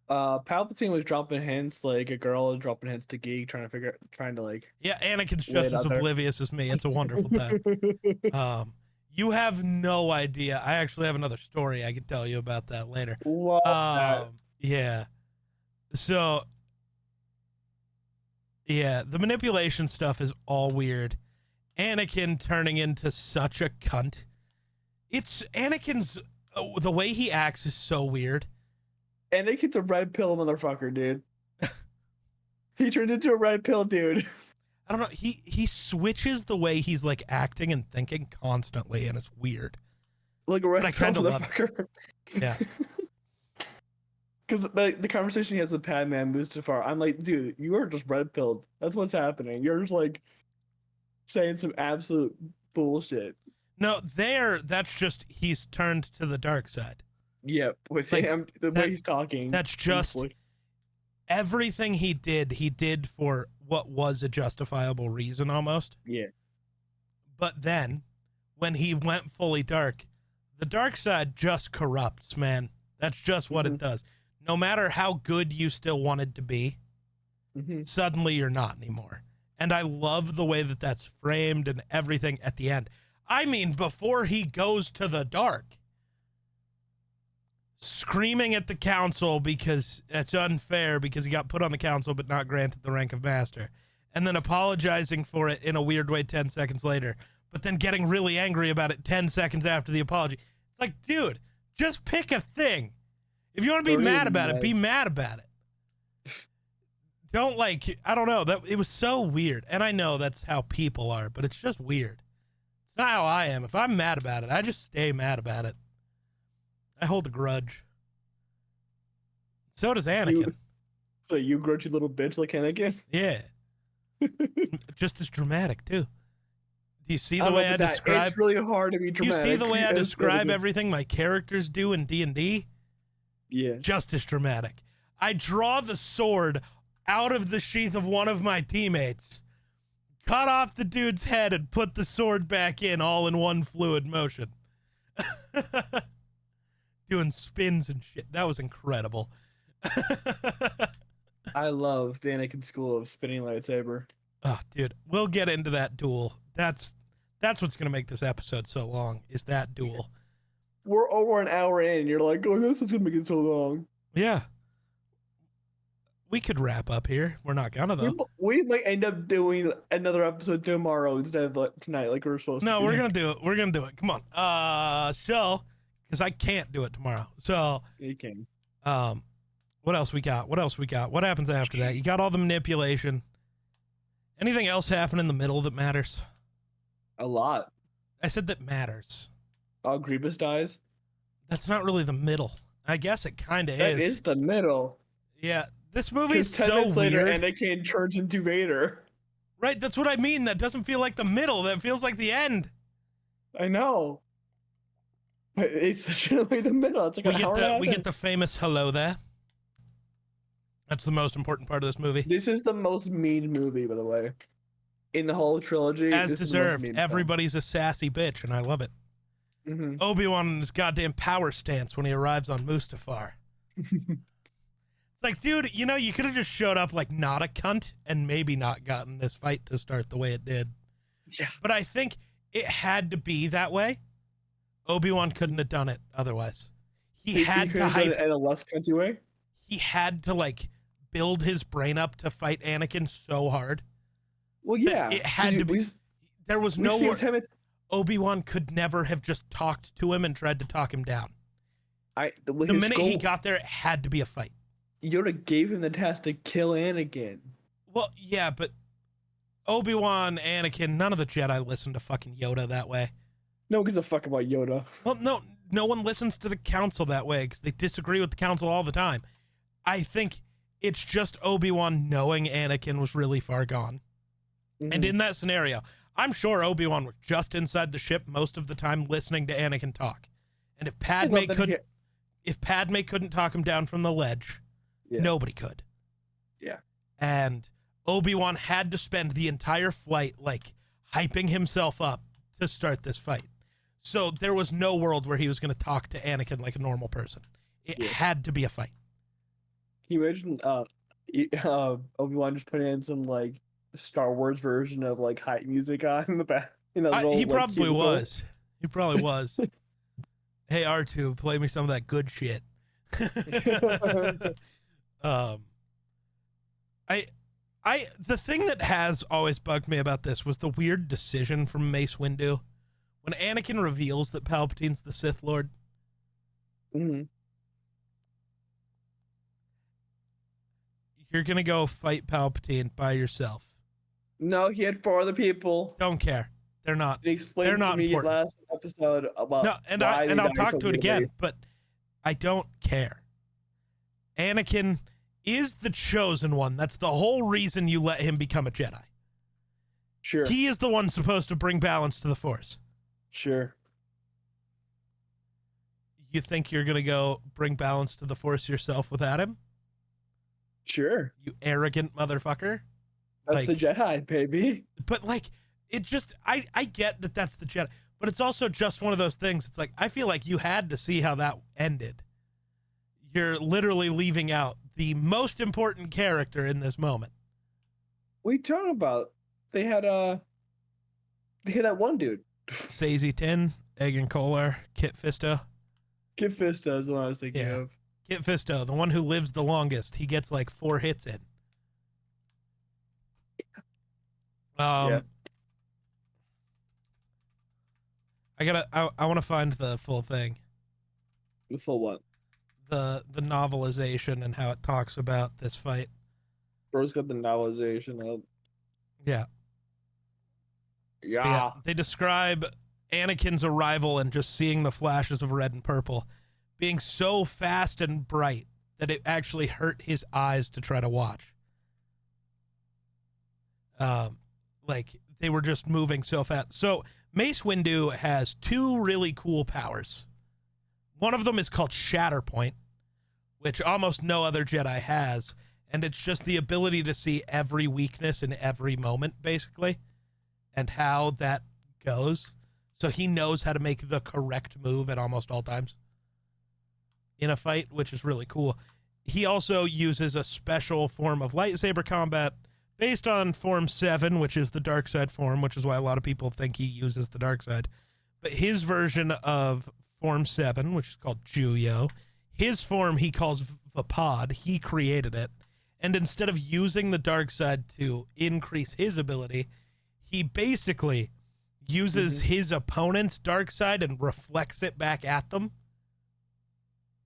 Palpatine was dropping hints, like a girl is dropping hints to Geek, trying to like. Yeah, Anakin's lay it just as out there. oblivious as me. It's a wonderful time. You have no idea. I actually have another story I could tell you about that later. Love that. Yeah. So, yeah, the manipulation stuff is all weird. Anakin turning into such a cunt. It's Anakin's, the way he acts is so weird. Anakin's a red pill motherfucker, dude. He turned into a red pill dude. I don't know. He switches the way he's like acting and thinking constantly, and it's weird. Like a red But I pill kind of love motherfucker. it. Yeah. Because the conversation he has with Padme and Mustafar, I'm like, dude, you are just red pilled. That's what's happening. You're just like saying some absolute bullshit. No, that's just he's turned to the dark side. Yep, with Like, him, the way he's talking. That's just peacefully. everything he did for what was a justifiable reason almost. Yeah. But then, when he went fully dark, the dark side just corrupts, man. That's just what it does. No matter how good you still wanted to be, suddenly you're not anymore. And I love the way that that's framed and everything at the end. I mean, before he goes to the dark, screaming at the council because it's unfair because he got put on the council but not granted the rank of master, and then apologizing for it in a weird way 10 seconds later, but then getting really angry about it 10 seconds after the apology. It's like, dude, just pick a thing. If you want to be mad about it, be mad about it. Don't I don't know, that it was so weird. And I know that's how people are, but it's just weird. It's not how I am. If I'm mad about it, I just stay mad about it. I hold a grudge. So does Anakin. So you grudgy little bitch like Anakin? Yeah. Just as dramatic, too. Do you see the way I describe? It's really hard to be dramatic. Do you see the way I describe everything my characters do in D&D? Yeah. Just as dramatic. I draw the sword out of the sheath of one of my teammates, cut off the dude's head, and put the sword back in all in one fluid motion. Doing spins and shit. That was incredible. I love the Anakin school of spinning lightsaber. Oh, dude, we'll get into that duel. That's what's gonna make this episode so long, is that duel. We're over an hour in, and you're like, oh, that's what's gonna make it so long. Yeah. We could wrap up here. We're not gonna, though. We might end up doing another episode tomorrow instead of tonight, like we're supposed to. No, we're gonna do it. We're gonna do it. Come on. So, because I can't do it tomorrow. So, you can. What else we got? What happens after that? You got all the manipulation. Anything else happen in the middle that matters? A lot. I said that matters. Oh, Grievous dies? That's not really the middle. I guess it kind of is. That is the middle. Yeah, this movie is 10 so minutes later, weird. Anakin turns into Vader. Right, that's what I mean. That doesn't feel like the middle. That feels like the end. I know. But it's legitimately the middle. It's like we get the famous hello there. That's the most important part of this movie. This is the most mean movie, by the way. In the whole trilogy. As deserved. Everybody's a sassy bitch, and I love it. Obi-Wan in his goddamn power stance when he arrives on Mustafar. It's like, dude, you could have just showed up like not a cunt and maybe not gotten this fight to start the way it did. Yeah. But I think it had to be that way. Obi-Wan couldn't have done it otherwise. He had to hype it in a less cunty way. He had to build his brain up to fight Anakin so hard. Well, yeah. It had to be. There was no way. Obi-Wan could never have just talked to him and tried to talk him down. The minute he got there, it had to be a fight. Yoda gave him the task to kill Anakin. Well, yeah, but Obi-Wan, Anakin, none of the Jedi listened to fucking Yoda that way. No one gives a fuck about Yoda. Well, no one listens to the Council that way because they disagree with the Council all the time. I think it's just Obi-Wan knowing Anakin was really far gone. And in that scenario, I'm sure Obi-Wan was just inside the ship most of the time listening to Anakin talk. And if Padme couldn't talk him down from the ledge, nobody could. Yeah. And Obi-Wan had to spend the entire flight like hyping himself up to start this fight. So there was no world where he was going to talk to Anakin like a normal person. It had to be a fight. Can you imagine Obi-Wan just putting in some like Star Wars version of like hype music on in the back? He probably was. He probably was. Hey R2, play me some of that good shit. The thing that has always bugged me about this was the weird decision from Mace Windu when Anakin reveals that Palpatine's the Sith Lord. Mm-hmm. You're gonna go fight Palpatine by yourself. No, he had 4 other people. Don't care. They're not. He explained They're not to me important. last episode about No, and I'll talk to it again, but I don't care. Anakin is the chosen one. That's the whole reason you let him become a Jedi. Sure. He is the one supposed to bring balance to the Force. Sure. You think you're gonna go bring balance to the Force yourself without him? Sure. You arrogant motherfucker. That's the Jedi, baby. But like, it just, I get that that's the Jedi, but it's also just one of those things. It's like, I feel like you had to see how that ended. You're literally leaving out the most important character in this moment. What are you talking about? They had that one dude. Sazy Tin, Egan Kohler, Kit Fisto. Kit Fisto is the one I was thinking of. Kit Fisto, the one who lives the longest. He gets like 4 hits in. I want to find the full thing. The full what? The novelization and how it talks about this fight. Bro's got the novelization up. Yeah. Yeah. They describe Anakin's arrival and just seeing the flashes of red and purple being so fast and bright that it actually hurt his eyes to try to watch. Like they were just moving so fast. So Mace Windu has 2 really cool powers. One of them is called Shatterpoint, which almost no other Jedi has, and it's just the ability to see every weakness in every moment, basically, and how that goes. So he knows how to make the correct move at almost all times in a fight, which is really cool. He also uses a special form of lightsaber combat based on Form 7, which is the dark side form, which is why a lot of people think he uses the dark side. But his version of Form 7, which is called Juyo, his form he calls Vapad. He created it. And instead of using the dark side to increase his ability, he basically uses his opponent's dark side and reflects it back at them.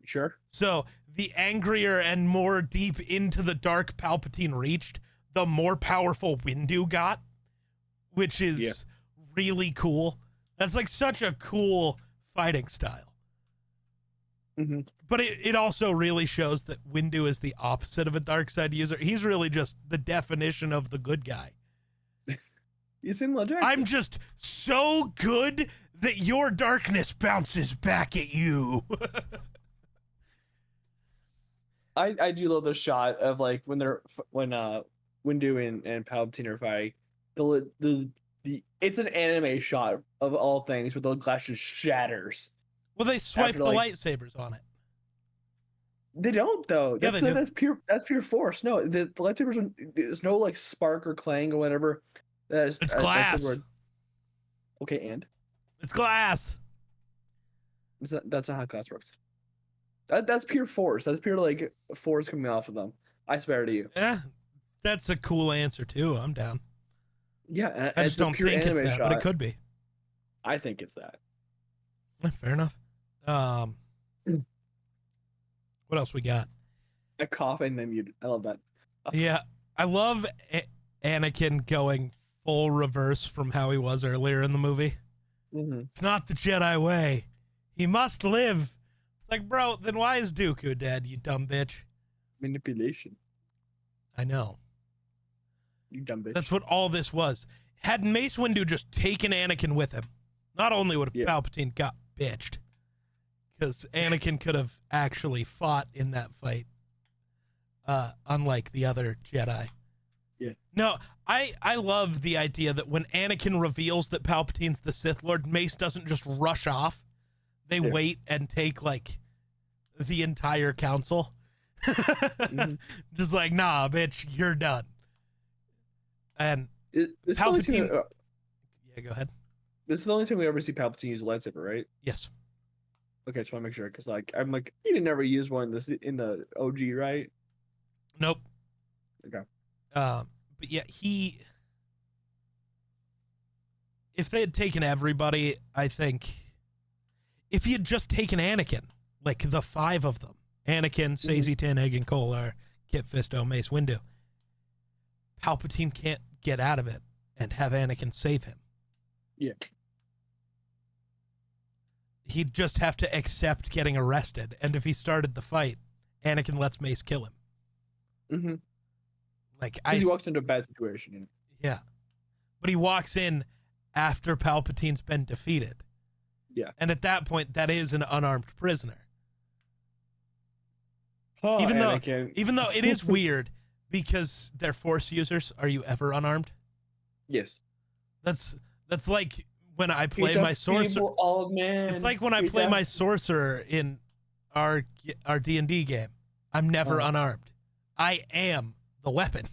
Sure. So the angrier and more deep into the dark Palpatine reached, the more powerful Windu got, which is really cool. That's like such a cool fighting style. Mm-hmm. But it also really shows that Windu is the opposite of a dark side user. He's really just the definition of the good guy. You seem legit. I'm just so good that your darkness bounces back at you. I do love the shot of like when Windu and Palpatine are fighting. The it's an anime shot of all things where the glass just shatters. Well, they swipe the lightsabers on it. They don't though. Yeah, they do. That's pure force. No, the lightsabers. There's no like spark or clang or whatever. It's glass. Okay, and it's glass. That's not how glass works. That's pure force. That's pure like force coming off of them. I swear to you. Yeah, that's a cool answer too. I'm down. Yeah, and I just don't think it's that, shot. but it could be. I think it's that. Fair enough. What else we got? A cough and then mute. I love that. Yeah, I love Anakin going full reverse from how he was earlier in the movie. Mm-hmm. It's not the Jedi way. He must live. It's like, bro, then why is Dooku dead, you dumb bitch? Manipulation. I know. You dumb bitch. That's what all this was. Had Mace Windu just taken Anakin with him, not only would Palpatine got bitched, because Anakin could have actually fought in that fight, unlike the other Jedi. Yeah. No, I love the idea that when Anakin reveals that Palpatine's the Sith Lord, Mace doesn't just rush off. They wait and take, like, the entire council. Just like, nah, bitch, you're done. And Palpatine... Yeah, go ahead. This is the only time we ever see Palpatine use a lightsaber, right? Yes. Okay, just want to make sure, because like I'm like, he didn't never use one in the OG, right? Nope. Okay. But yeah, if they had taken everybody, I think if he had just taken Anakin, like the 5 of them, Anakin, Sazy Taneg, and Kolar, Kit Fisto, Mace Windu, Palpatine can't get out of it and have Anakin save him. Yeah. He'd just have to accept getting arrested, and if he started the fight, Anakin lets Mace kill him. Mm-hmm. Like he walks into a bad situation. Yeah. But he walks in after Palpatine's been defeated. Yeah. And at that point, that is an unarmed prisoner. Oh, even Anakin. though it is weird because they're Force users. Are you ever unarmed? Yes. That's like when I play my sorcerer. It's like when I play my sorcerer in our D&D game. I'm never unarmed. I am the weapon.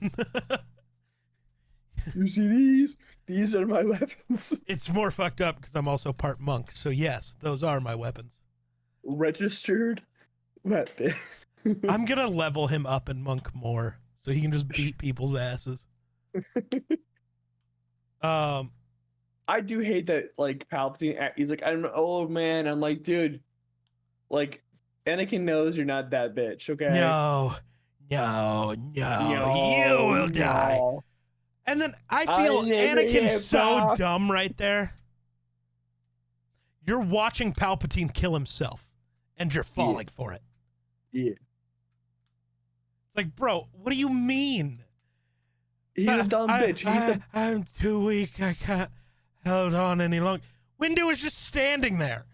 You see these? These are my weapons. It's more fucked up because I'm also part monk. So yes, those are my weapons. Registered weapon. I'm going to level him up in monk more so he can just beat people's asses. I do hate that, like, Palpatine, he's like, I'm an old man. I'm like, dude, like, Anakin knows you're not that bitch, okay? No, you will die. And then I feel Anakin's so dumb right there. You're watching Palpatine kill himself, and you're falling for it. Yeah. It's like, bro, what do you mean? He's a dumb bitch. I'm too weak. I can't hold on any longer. Windu is just standing there.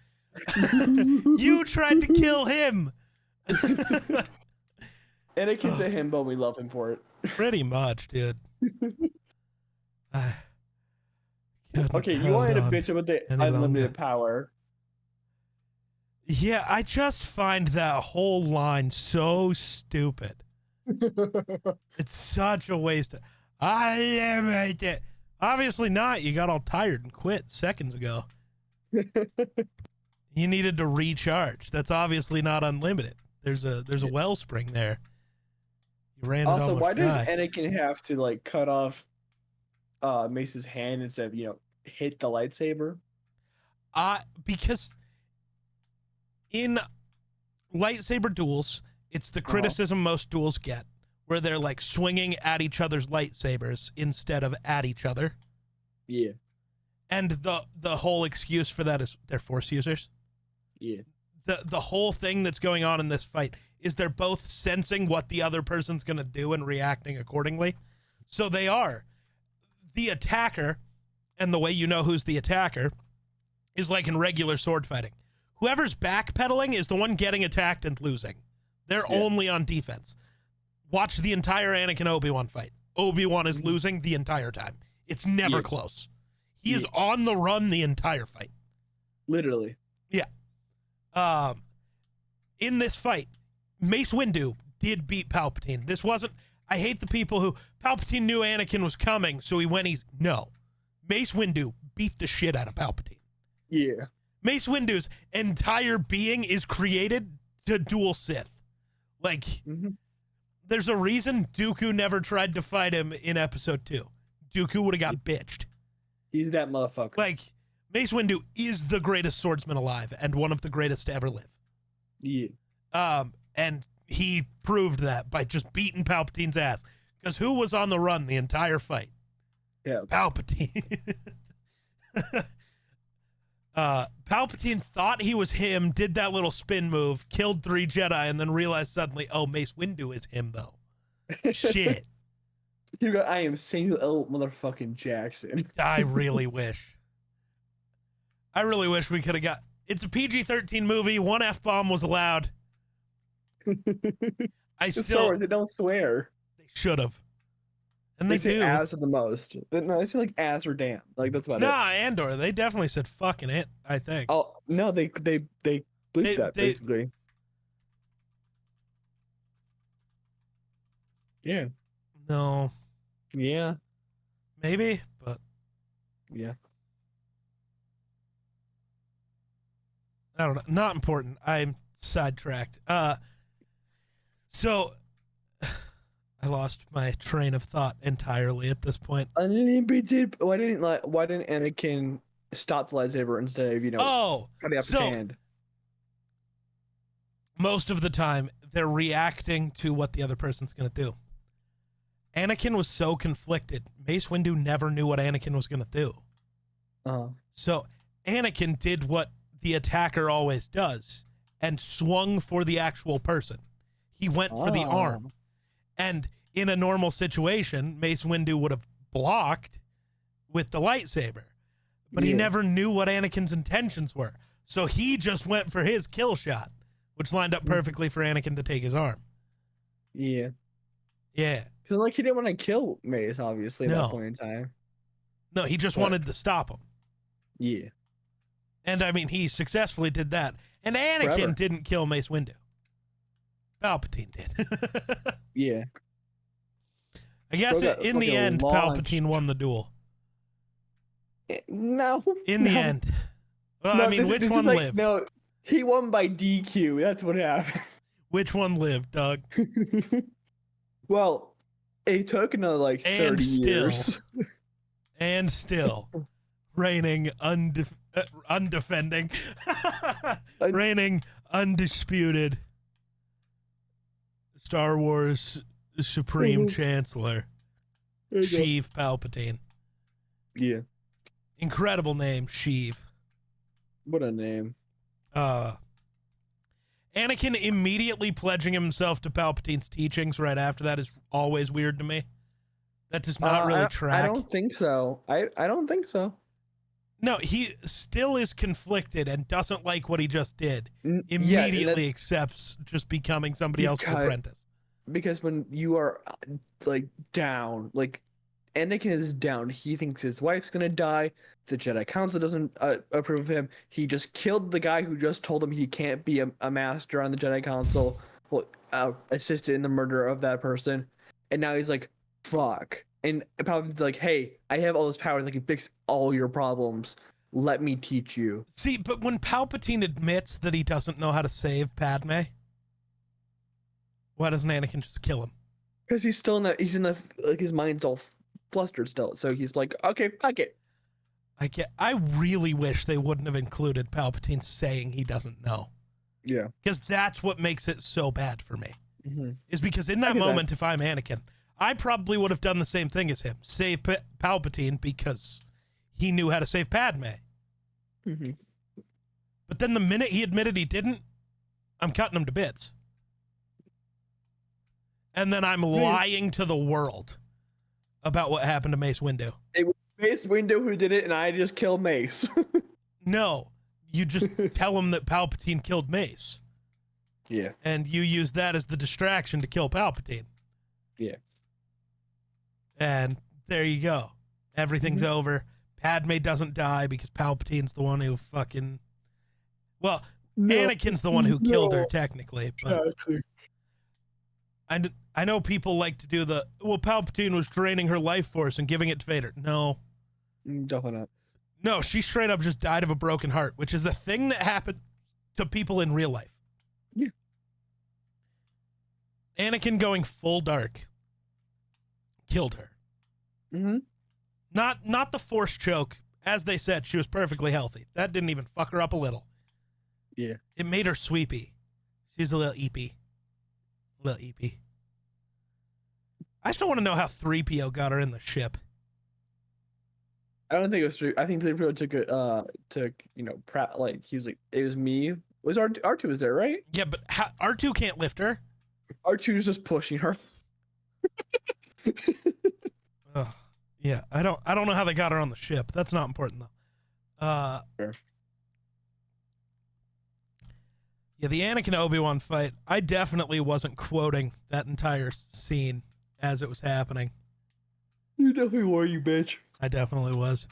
You tried to kill him. Anakin's a himbo. We love him for it. Pretty much, dude. Okay, you wanted to bitch about the unlimited power. Yeah, I just find that whole line so stupid. It's such a waste. I am it. Obviously not. You got all tired and quit seconds ago. You needed to recharge. That's obviously not unlimited. There's a wellspring there. You ran Also, why did die. Anakin have to like cut off Mace's hand instead of hit the lightsaber? Because in lightsaber duels, it's the criticism most duels get, where they're like swinging at each other's lightsabers instead of at each other. Yeah. And the whole excuse for that is they're Force users. Yeah. The whole thing that's going on in this fight is they're both sensing what the other person's going to do and reacting accordingly. So they are. The attacker, and the way you know who's the attacker, is like in regular sword fighting. Whoever's backpedaling is the one getting attacked and losing. They're only on defense. Watch the entire Anakin Obi-Wan fight. Obi-Wan is losing the entire time. It's never close. He is on the run the entire fight. Literally. Yeah. In this fight, Mace Windu did beat Palpatine. This wasn't... I hate the people who... Palpatine knew Anakin was coming, so he went easy. No. Mace Windu beat the shit out of Palpatine. Yeah. Mace Windu's entire being is created to duel Sith. Like, there's a reason Dooku never tried to fight him in episode 2. Dooku would have got bitched. He's that motherfucker. Like, Mace Windu is the greatest swordsman alive and one of the greatest to ever live. Yeah. And he proved that by just beating Palpatine's ass. Because who was on the run the entire fight? Yeah. Palpatine. Palpatine thought he was him, did that little spin move, killed 3 Jedi, and then realized suddenly, oh, Mace Windu is him, though. Shit. I am Samuel L. motherfucking Jackson. I really wish. I really wish we could have got. It's a PG-13 movie. One F-bomb was allowed. I It's Star still. Wars, they don't swear. They should have. And they say do. ass the most. No, they say like ass or damn. Like that's about it. Nah, Andor. They definitely said fucking it, I think. Oh no, they bleeped that basically. Yeah. No. Yeah. Maybe, but yeah. I don't know. Not important. I'm sidetracked. So I lost my train of thought entirely at this point. Unlimited. Why didn't Anakin stop the lightsaber instead of cutting off his hand? Most of the time, they're reacting to what the other person's gonna do. Anakin was so conflicted. Mace Windu never knew what Anakin was gonna do. So Anakin did what the attacker always does and swung for the actual person. He went for the arm. And in a normal situation, Mace Windu would have blocked with the lightsaber. But he never knew what Anakin's intentions were. So he just went for his kill shot, which lined up perfectly for Anakin to take his arm. Yeah. Yeah. Because like he didn't want to kill Mace, obviously, at that point in time. No, he just wanted to stop him. Yeah. And I mean, he successfully did that. And Anakin didn't kill Mace Windu. Palpatine did. Yeah. I guess in the end, Palpatine won the duel. No. In the end. Well, I mean, which one lived? No, he won by DQ. That's what happened. Which one lived, Doug? Well, it took another like 30 years. And still, reigning undefending, reigning undisputed Star Wars Supreme Chancellor, Sheev Palpatine. Yeah. Incredible name, Sheev. What a name. Anakin immediately pledging himself to Palpatine's teachings right after that is always weird to me. That does not really track. I don't think so. I don't think so. No, he still is conflicted and doesn't like what he just did. Immediately accepts just becoming somebody else's apprentice. Because when you are like down, like Anakin is down, he thinks his wife's gonna die. The Jedi Council doesn't approve of him. He just killed the guy who just told him he can't be a master on the Jedi Council. Well, assisted in the murder of that person, and now he's like, "Fuck." And Palpatine's like, "Hey, I have all this power that can fix all your problems. Let me teach you." See, but when Palpatine admits that he doesn't know how to save Padme, why doesn't Anakin just kill him? Because he's still in the like his mind's all flustered still. So he's like, "Okay, fuck it." I really wish they wouldn't have included Palpatine saying he doesn't know. Yeah. Because that's what makes it so bad for me. Mm-hmm. Is because in that moment, if I'm Anakin, I probably would have done the same thing as him. Save Palpatine because he knew how to save Padme. Mm-hmm. But then the minute he admitted he didn't, I'm cutting him to bits. And then I'm lying to the world about what happened to Mace Windu. It was Mace Windu who did it, and I just killed Mace. No, you just tell him that Palpatine killed Mace. Yeah. And you use that as the distraction to kill Palpatine. Yeah. And there you go. Everything's over. Padme doesn't die because Palpatine's the one who fucking... Well, Anakin's the one who killed her, technically. But I know people like to do Palpatine was draining her life force and giving it to Vader. No. Definitely not. No, she straight up just died of a broken heart, which is a thing that happened to people in real life. Yeah. Anakin going full dark killed her. Mm-hmm. Not the force choke. As they said, she was perfectly healthy. That didn't even fuck her up a little. Yeah. It made her sweepy. She's a little eepy. I still want to know how 3PO got her in the ship. I don't think it was 3. I think 3PO took he was like, it was me. It was R2 was there, right? Yeah, but R2 can't lift her. R2 is just pushing her. Ugh. Yeah, I don't know how they got her on the ship. That's not important though. Sure. Yeah, the Anakin Obi-Wan fight, I definitely wasn't quoting that entire scene as it was happening. You definitely were, you bitch. I definitely was.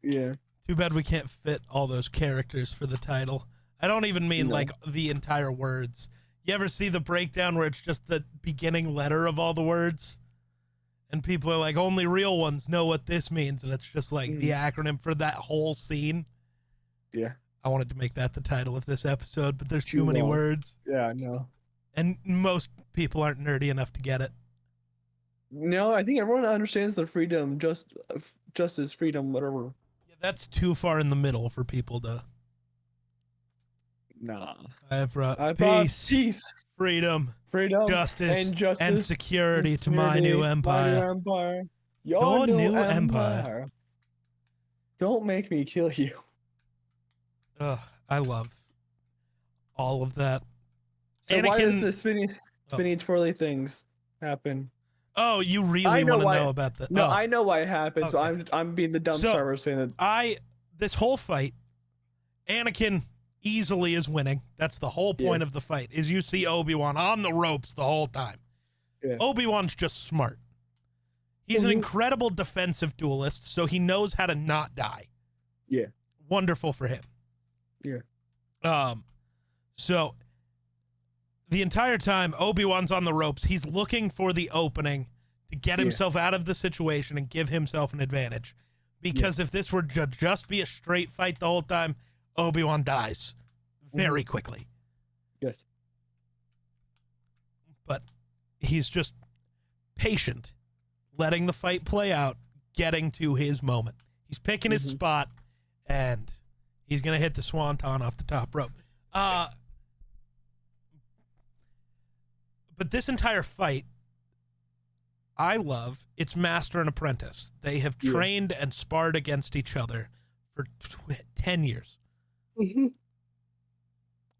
Yeah. Too bad we can't fit all those characters for the title. I don't even mean like the entire words. You ever see the breakdown where it's just the beginning letter of all the words? And people are like, only real ones know what this means. And it's just like the acronym for that whole scene. Yeah. I wanted to make that the title of this episode, but there's too many long. words. Yeah, I know. And most people aren't nerdy enough to get it. No, I think everyone understands the freedom, justice, freedom, whatever. Yeah, that's too far in the middle for people to... Nah. I brought peace, freedom, justice, and security to my new empire. Your new new empire. empire. Don't make me kill you. Ugh, I love all of that. So why does the spinny twirly things happen? Oh, you really want to know about that? No, I know why it happened. Okay. So I'm being the dumb Star Wars fan. This whole fight, Anakin easily is winning. That's the whole point of the fight, is you see Obi-Wan on the ropes the whole time. Yeah. Obi-Wan's just smart. He's an incredible defensive duelist, so he knows how to not die. Yeah. Wonderful for him. Yeah. So the entire time Obi-Wan's on the ropes, he's looking for the opening to get himself out of the situation and give himself an advantage. Because if this were to just be a straight fight the whole time, Obi-Wan dies very quickly. Yes. But he's just patient, letting the fight play out, getting to his moment. He's picking his spot, and he's going to hit the swanton off the top rope. But this entire fight, I love. It's master and apprentice. They have trained and sparred against each other for 10 years.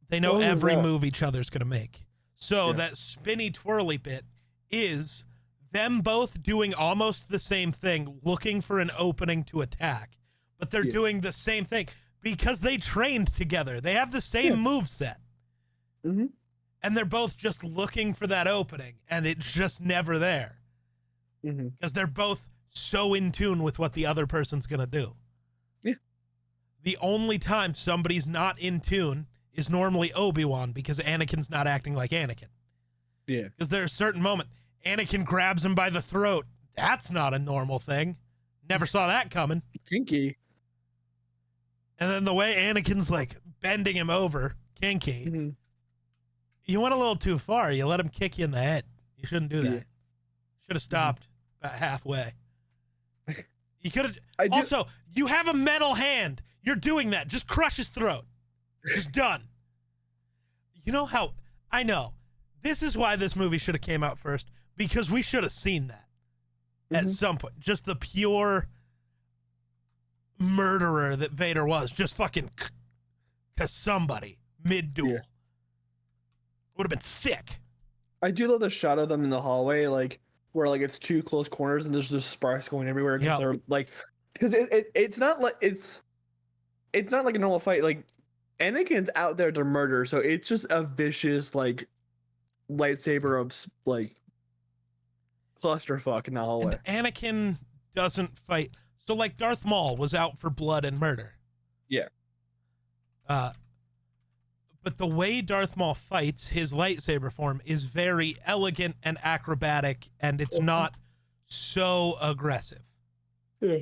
They know every move each other's going to make. So that spinny twirly bit is them both doing almost the same thing, looking for an opening to attack. But they're doing the same thing because they trained together. They have the same move set. And they're both just looking for that opening, and it's just never there. Because they're both so in tune with what the other person's going to do. Yeah. The only time somebody's not in tune is normally Obi-Wan, because Anakin's not acting like Anakin. Yeah. Because there's a certain moment, Anakin grabs him by the throat. That's not a normal thing. Never saw that coming. Kinky. And then the way Anakin's like bending him over, kinky. You went a little too far. You let him kick you in the head. You shouldn't do that. Should have stopped about halfway. You could have. Also, you have a metal hand. You're doing that. Just crush his throat. Just done. You know how? I know. This is why this movie should have came out first, because we should have seen that at some point. Just the pure murderer that Vader was. Just fucking to somebody mid-duel. Yeah. Would have been sick. I do love the shot of them in the hallway, like where like it's two close corners and there's just sparks going everywhere. Because they're like, because it's not like it's not like a normal fight. Like Anakin's out there to murder, so it's just a vicious like lightsaber of like clusterfuck in the hallway. And Anakin doesn't fight. So like Darth Maul was out for blood and murder. Yeah. But the way Darth Maul fights his lightsaber form is very elegant and acrobatic, and it's not so aggressive. Yeah.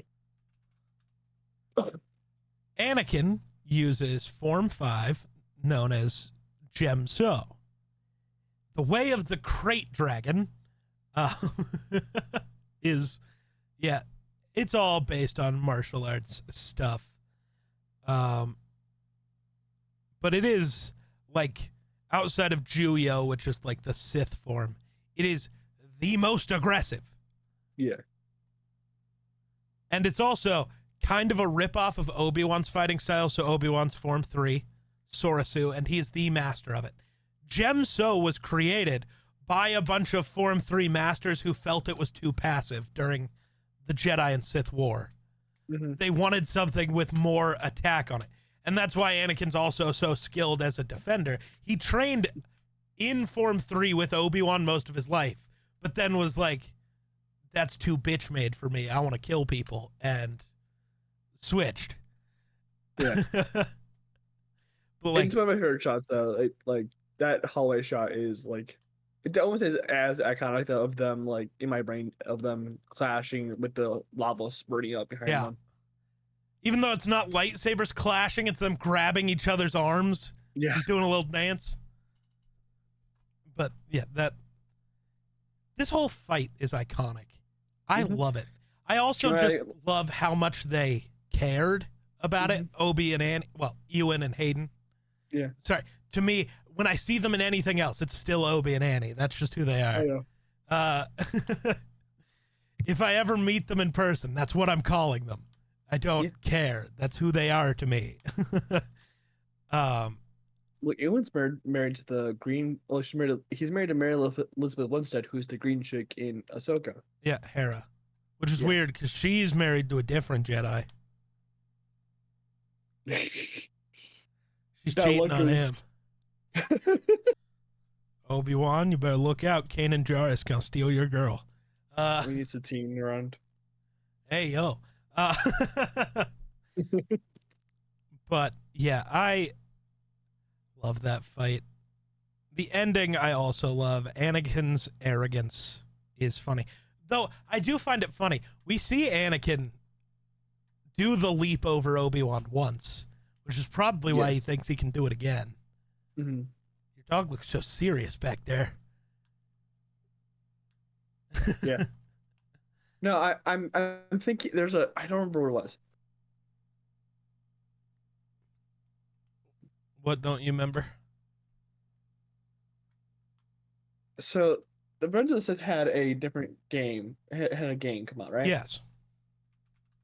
Anakin uses Form 5, known as Gem So. The way of the Crate Dragon is, it's all based on martial arts stuff. But it is, like, outside of Juyo, which is, like, the Sith form, it is the most aggressive. Yeah. And it's also kind of a ripoff of Obi-Wan's fighting style, so Obi-Wan's Form 3, Sorasu, and he's the master of it. Gem So was created by a bunch of Form 3 masters who felt it was too passive during the Jedi and Sith war. They wanted something with more attack on it. And that's why Anakin's also so skilled as a defender. He trained in Form 3 with Obi-Wan most of his life, but then was like, that's too bitch made for me. I want to kill people, and switched. Yeah. But like, it's one of my favorite shots though. Like that hallway shot is like, it almost is as iconic though, of them, like in my brain, of them clashing with the lava spurting up behind them. Even though it's not lightsabers clashing, it's them grabbing each other's arms, doing a little dance. But yeah, this whole fight is iconic. I love it. I also just love how much they cared about it. Obi and Annie, well, Ewan and Hayden. Yeah. Sorry, to me, when I see them in anything else, it's still Obi and Annie. That's just who they are. I know. If I ever meet them in person, that's what I'm calling them. I don't care. That's who they are to me. Look, Ewan's married to the green. Well, he's married to Mary Elizabeth Winstead, who's the green chick in Ahsoka. Yeah, Hera, which is weird because she's married to a different Jedi. She's cheating on him. Obi-Wan, you better look out. Kanan Jarrus gonna steal your girl. We need a team around. Hey, yo. But yeah, I love that fight. The ending I also love. Anakin's arrogance is funny. Though I do find it funny. We see Anakin do the leap over Obi-Wan once, which is probably why he thinks he can do it again. Your dog looks so serious back there. Yeah. No, I'm thinking there's I don't remember what it was. What don't you remember? So the Revenge of the Sith had a different game. Had a game come out, right? Yes.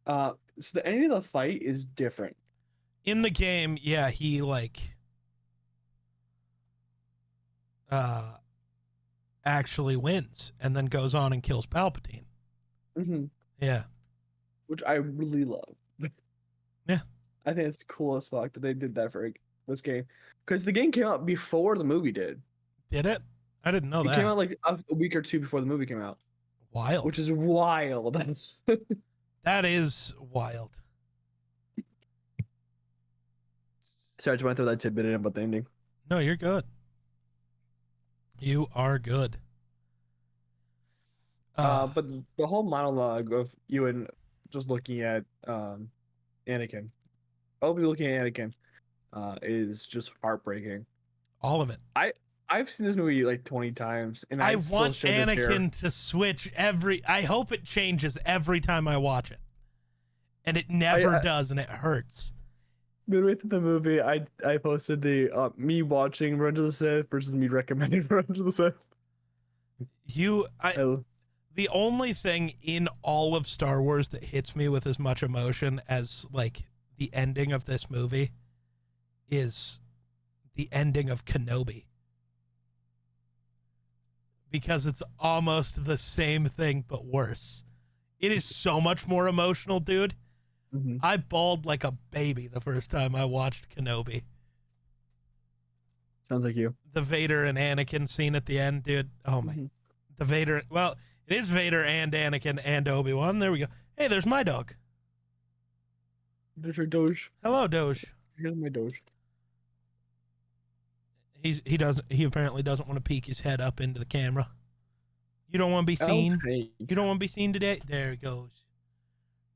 So the ending of the fight is different. In the game, yeah, he actually wins and then goes on and kills Palpatine. Yeah. Which I really love. Yeah. I think it's cool as fuck that they did that for this game. Because the game came out before the movie did. Did it? I didn't know that. It came out like a week or two before the movie came out. Wild. Which is wild. That is wild. Sorry, I just want to throw that tidbit in about the ending. No, you're good. You are good. But the whole monologue of Ewan just looking at Anakin, Obi looking at Anakin, is just heartbreaking. All of it. I've seen this movie like 20 times, and I want Anakin to switch I hope it changes every time I watch it, and it never does, and it hurts. Midway through the movie, I posted the me watching Revenge of the Sith versus me recommending Revenge of the Sith. The only thing in all of Star Wars that hits me with as much emotion as like the ending of this movie is the ending of Kenobi. Because it's almost the same thing, but worse. It is so much more emotional, dude. I bawled like a baby the first time I watched Kenobi. Sounds like you. The Vader and Anakin scene at the end, dude. Oh my. The Vader, well, it is Vader and Anakin and Obi-Wan. There we go. Hey, there's my dog. There's your Doge. Hello, Doge. Here's my Doge. He apparently doesn't want to peek his head up into the camera. You don't want to be seen. Okay. You don't want to be seen today. There he goes.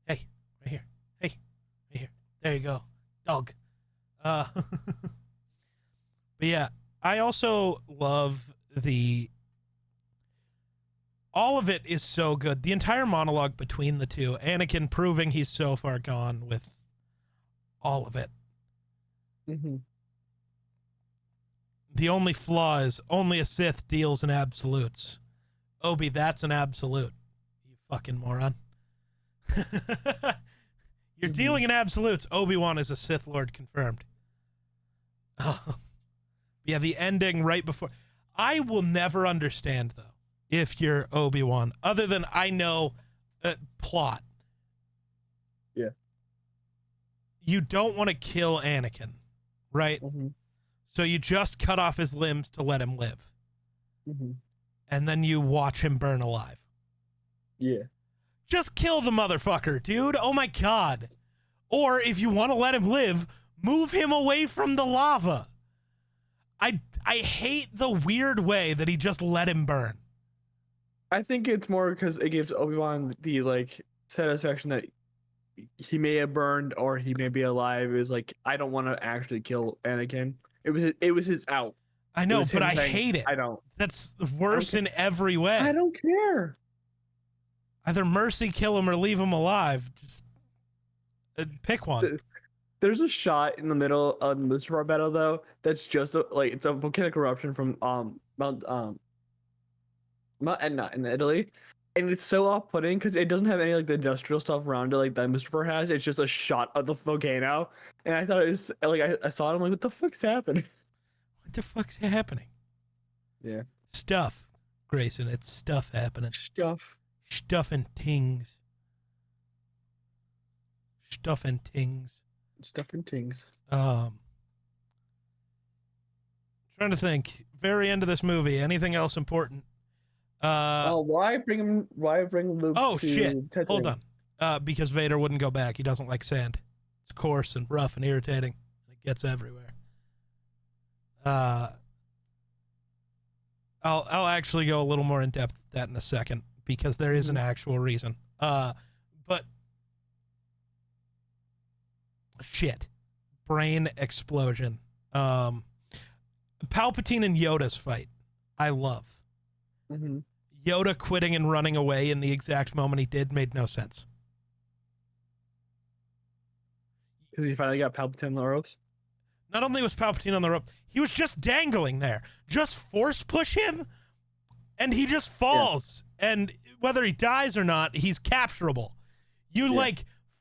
Hey, right here. Hey, right here. There you go, dog. But yeah, I also love all of it is so good. The entire monologue between the two, Anakin proving he's so far gone with all of it. The only flaw is only a Sith deals in absolutes. Obi, that's an absolute. You fucking moron. You're dealing in absolutes. Obi-Wan is a Sith Lord confirmed. Oh. Yeah, the ending right before. I will never understand, though, if you're Obi-Wan, other than I know plot. Yeah. You don't want to kill Anakin, right? Mm-hmm. So you just cut off his limbs to let him live. Mm-hmm. And then you watch him burn alive. Yeah. Just kill the motherfucker, dude. Oh my God. Or if you want to let him live, move him away from the lava. I hate the weird way that he just let him burn. I think it's more because it gives Obi-Wan the like satisfaction that he may have burned or he may be alive. It was like, I don't want to actually kill Anakin. It was his out. I know, but I hate it. I don't. That's worse in every way. I don't care. Either mercy kill him or leave him alive. Just pick one. There's a shot in the middle of the Mustafar battle though that's just it's a volcanic eruption from Mount Etna in Italy, and it's so off-putting because it doesn't have any like the industrial stuff around it like that Mustafar has. It's just a shot of the volcano, and I thought it was like I saw it. I'm like, what the fuck's happening? What the fuck's happening? Yeah, Stuff, Grayson. It's stuff happening. Stuff and tings. Stuff and tings. Stuff and things. Trying to think. Very end of this movie. Anything else important? Why bring Luke? Oh to shit! Tatooine? Hold on. Because Vader wouldn't go back. He doesn't like sand. It's coarse and rough and irritating. It gets everywhere. I'll actually go a little more in depth with that in a second because there is an actual reason. But shit, brain explosion. Palpatine and Yoda's fight, I love. Mm-hmm. Yoda quitting and running away in the exact moment he did made no sense. Because he finally got Palpatine on the ropes. Not only was Palpatine on the rope, he was just dangling there. Just force push him, and he just falls. Yeah. And whether he dies or not, he's capturable. You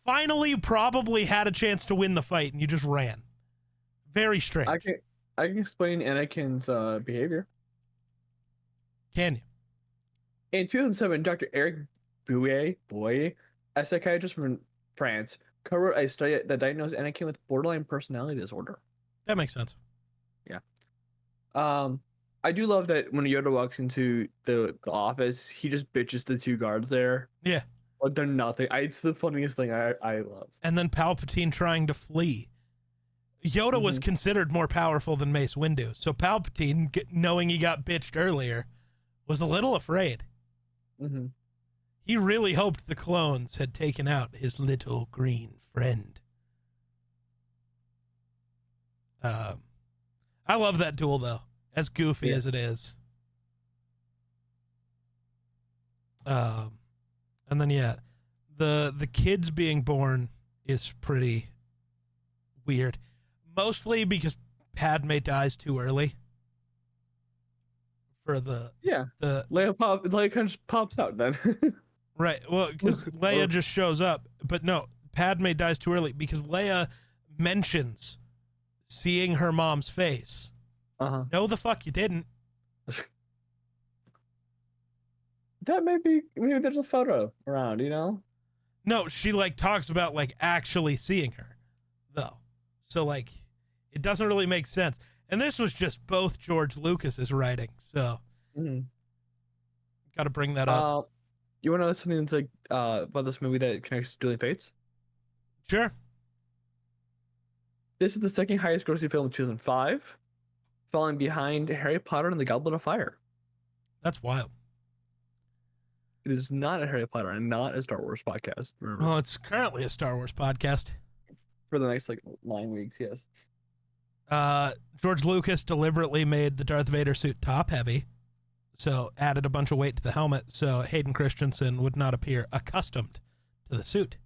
finally probably had a chance to win the fight, and you just ran. Very strange. I can explain Anakin's behavior. Can you? In 2007, Dr. Eric Bouyer, a psychiatrist from France, co-wrote a study that diagnosed Anakin with borderline personality disorder. That makes sense. Yeah. I do love that when Yoda walks into the office, he just bitches the two guards there. Yeah. Like they're nothing. It's the funniest thing I love. And then Palpatine trying to flee. Yoda was considered more powerful than Mace Windu, so Palpatine, knowing he got bitched earlier, was a little afraid. Mm-hmm. He really hoped the clones had taken out his little green friend. I love that duel, though, as goofy as it is. And then, the kids being born is pretty weird. Mostly because Padme dies too early. For the Leia kind of pops out then. Right. Well, because Leia just shows up, but no, Padme dies too early because Leia mentions seeing her mom's face. No, the fuck you didn't. That maybe there's a photo around, you know? No, she talks about actually seeing her, though. So it doesn't really make sense. And this was just both George Lucas's writing, so got to bring that up. You want to know something that's about this movie that connects to Dueling Fates? Sure. This is the second highest grossing film in 2005, falling behind Harry Potter and the Goblet of Fire. That's wild. It is not a Harry Potter and not a Star Wars podcast. Remember? Well, it's currently a Star Wars podcast. For the next 9 weeks, yes. George Lucas deliberately made the Darth Vader suit top heavy, so added a bunch of weight to the helmet so Hayden Christensen would not appear accustomed to the suit.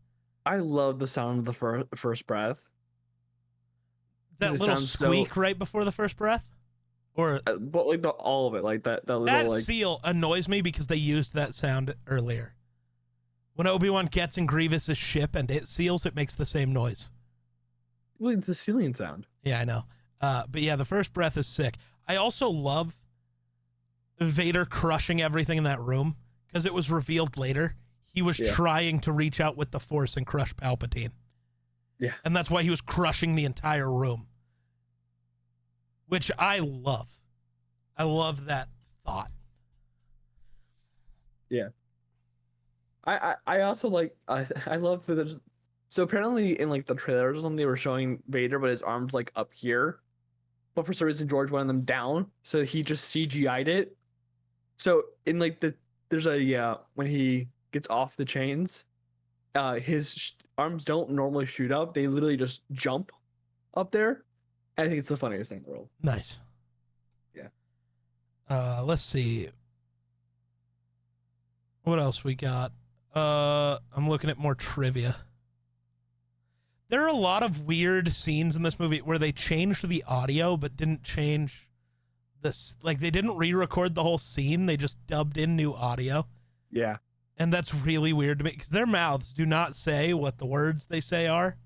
I love the sound of the first breath. That little squeak right before the first breath? Or but all of it, that little that seal annoys me because they used that sound earlier. When Obi-Wan gets in Grievous's ship and it seals, it makes the same noise. Well, it's a sealing sound. Yeah, I know. But yeah, the first breath is sick. I also love Vader crushing everything in that room because it was revealed later He was Yeah. trying to reach out with the Force and crush Palpatine. Yeah. And that's why he was crushing the entire room. Which I love. I love that thought. Yeah. I also like I love that there's, so apparently in like the trailers or something they were showing Vader but his arms like up here. But for some reason George wanted them down, so he just CGI'd it. So in like there's a when he gets off the chains, his arms don't normally shoot up. They literally just jump up there. I think it's the funniest thing in the world. Nice. Yeah. Let's see. What else we got? I'm looking at more trivia. There are a lot of weird scenes in this movie where they changed the audio but didn't change this. Like, they didn't re-record the whole scene. They just dubbed in new audio. Yeah. And that's really weird to me because their mouths do not say what the words they say are,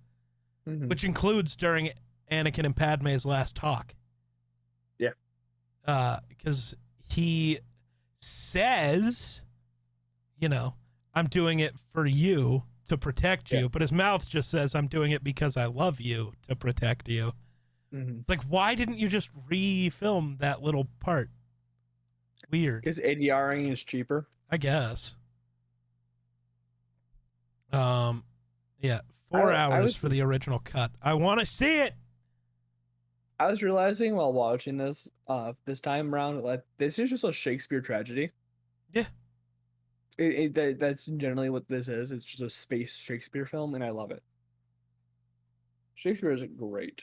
which includes during Anakin and Padme's last talk. Yeah. Because he says, you know, I'm doing it for you to protect you, but his mouth just says, I'm doing it because I love you to protect you. It's like, why didn't you just refilm that little part? Weird. Because ADRing is cheaper. I guess. Yeah, 4 hours for the original cut. I want to see it. I was realizing while watching this time around, like, this is just a Shakespeare tragedy. Yeah. That's generally what this is. It's just a space Shakespeare film, and I love it. Shakespeare is great.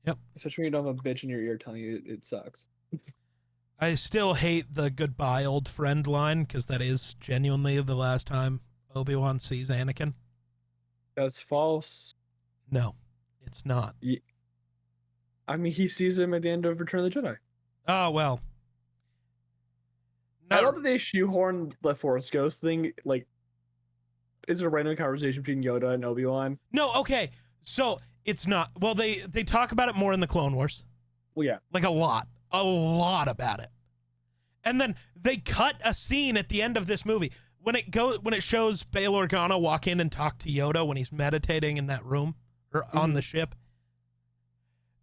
Yep. Especially when you don't have a bitch in your ear telling you it sucks. I still hate the goodbye old friend line because that is genuinely the last time Obi-Wan sees Anakin. That's false. No, it's not. I mean, he sees him at the end of Return of the Jedi. Oh, well. I love that they shoehorn the Force Ghost thing. Like, it's a random conversation between Yoda and Obi-Wan. No, okay. So, it's not. Well, they talk about it more in the Clone Wars. Well, yeah. Like, a lot about it. And then they cut a scene at the end of this movie. When it shows Bail Organa walk in and talk to Yoda when he's meditating in that room, or on the ship,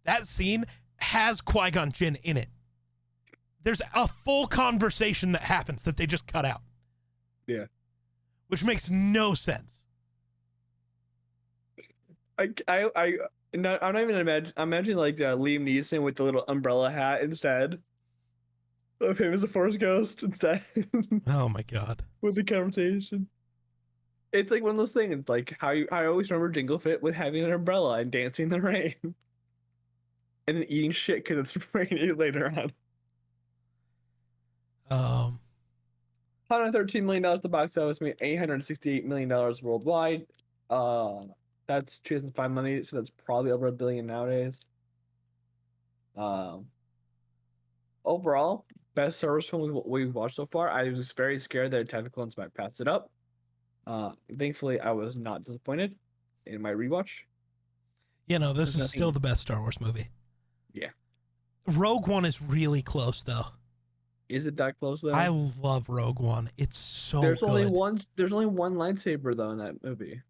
that scene has Qui-Gon Jinn in it. There's a full conversation that happens that they just cut out. Yeah. Which makes no sense. I'm not even imagining like Liam Neeson with the little umbrella hat instead of him as a Force Ghost instead. Oh my God. With the conversation. It's like one of those things, like how I always remember Jingle Fit with having an umbrella and dancing in the rain. And then eating shit because it's raining later on. $113 million at the box office, made $868 million worldwide. That's 2005 money, so that's probably over $1 billion nowadays. Overall, best Star Wars film we've watched so far. I was just very scared that Attack of the Clones might pass it up. Thankfully, I was not disappointed in my rewatch. You know, this is still the best Star Wars movie. Yeah. Rogue One is really close, though. Is it that close though? I love Rogue One. It's so there's good. There's only one lightsaber though in that movie.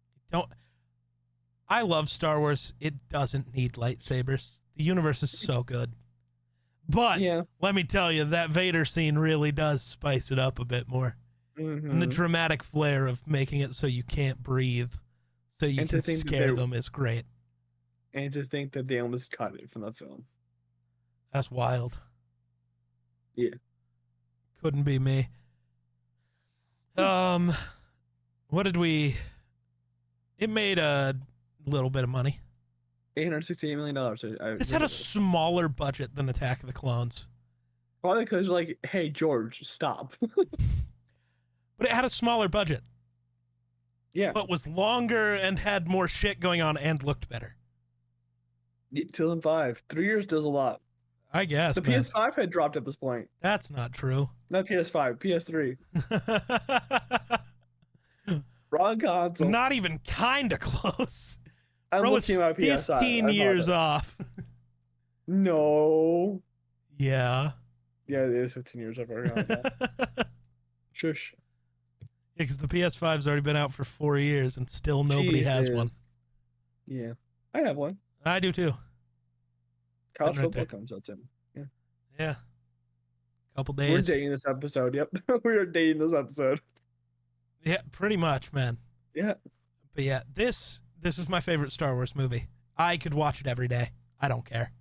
I love Star Wars. It doesn't need lightsabers. The universe is so good. But let me tell you, that Vader scene really does spice it up a bit more. And the dramatic flair of making it so you can't breathe, so you can scare them is great. And to think that they almost cut it from the film. That's wild. Yeah. Couldn't be me. What did we... It made a little bit of money. $868 million. This had a smaller budget than Attack of the Clones. Probably because like, hey, George, stop. But it had a smaller budget. Yeah. But was longer and had more shit going on and looked better. 2005. 3 years does a lot. I guess. The PS5 had dropped at this point. That's not true. Not PS5, PS3. Wrong console. Not even kind of close. I'm Bro, looking at my PS5. 15 years off. No. Yeah. Yeah, it is 15 years off. I forgot about that. Shush. Because the PS5's already been out for 4 years and still nobody has one. Jesus. Yeah, I have one. I do too. College Sitting right football there. comes out soon. Yeah. Yeah. Couple We're days. dating this episode. Yep. We are dating this episode. Yeah, pretty much, man. Yeah. But yeah, this is my favorite Star Wars movie. I could watch it every day. I don't care.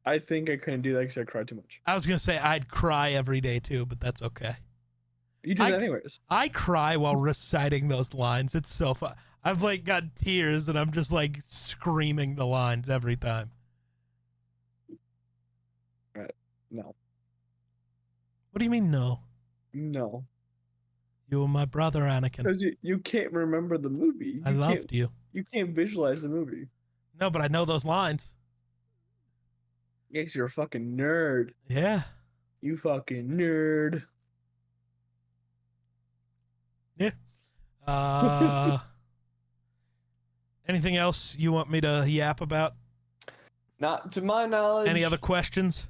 I think I couldn't do that because I cried too much. I was gonna say I'd cry every day too, but that's okay. You do that anyways. I cry while reciting those lines. It's so fun. I've like got tears and I'm just like screaming the lines every time. No. What do you mean no? No. You were my brother, Anakin. Because you can't remember the movie. I loved you. You can't visualize the movie. No, but I know those lines. Yes, you're a fucking nerd. Yeah. You fucking nerd. Yeah. Anything else you want me to yap about? Not to my knowledge. Any other questions?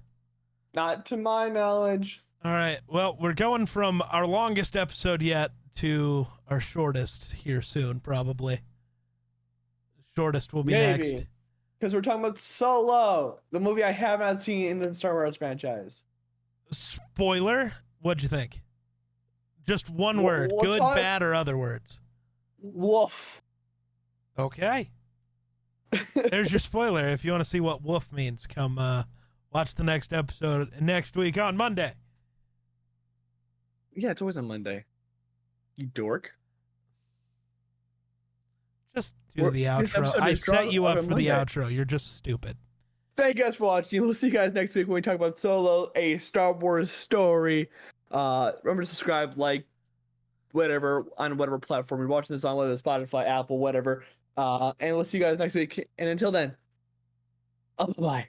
Not to my knowledge. All right. Well, we're going from our longest episode yet to our shortest here soon, probably. Shortest will be next. Because we're talking about Solo, the movie I have not seen in the Star Wars franchise. Spoiler, what'd you think? Just one word, good, bad, or other words. Woof. Okay. There's your spoiler. If you want to see what woof means, come watch the next episode next week on Monday. Yeah, it's always on Monday. You dork. Just do the outro. I set you up for the outro. You're just stupid. Thank you guys for watching. We'll see you guys next week when we talk about Solo, a Star Wars story. Remember to subscribe, like, whatever, on whatever platform you're watching this on, whether it's Spotify, Apple, whatever. And we'll see you guys next week. And until then, bye-bye.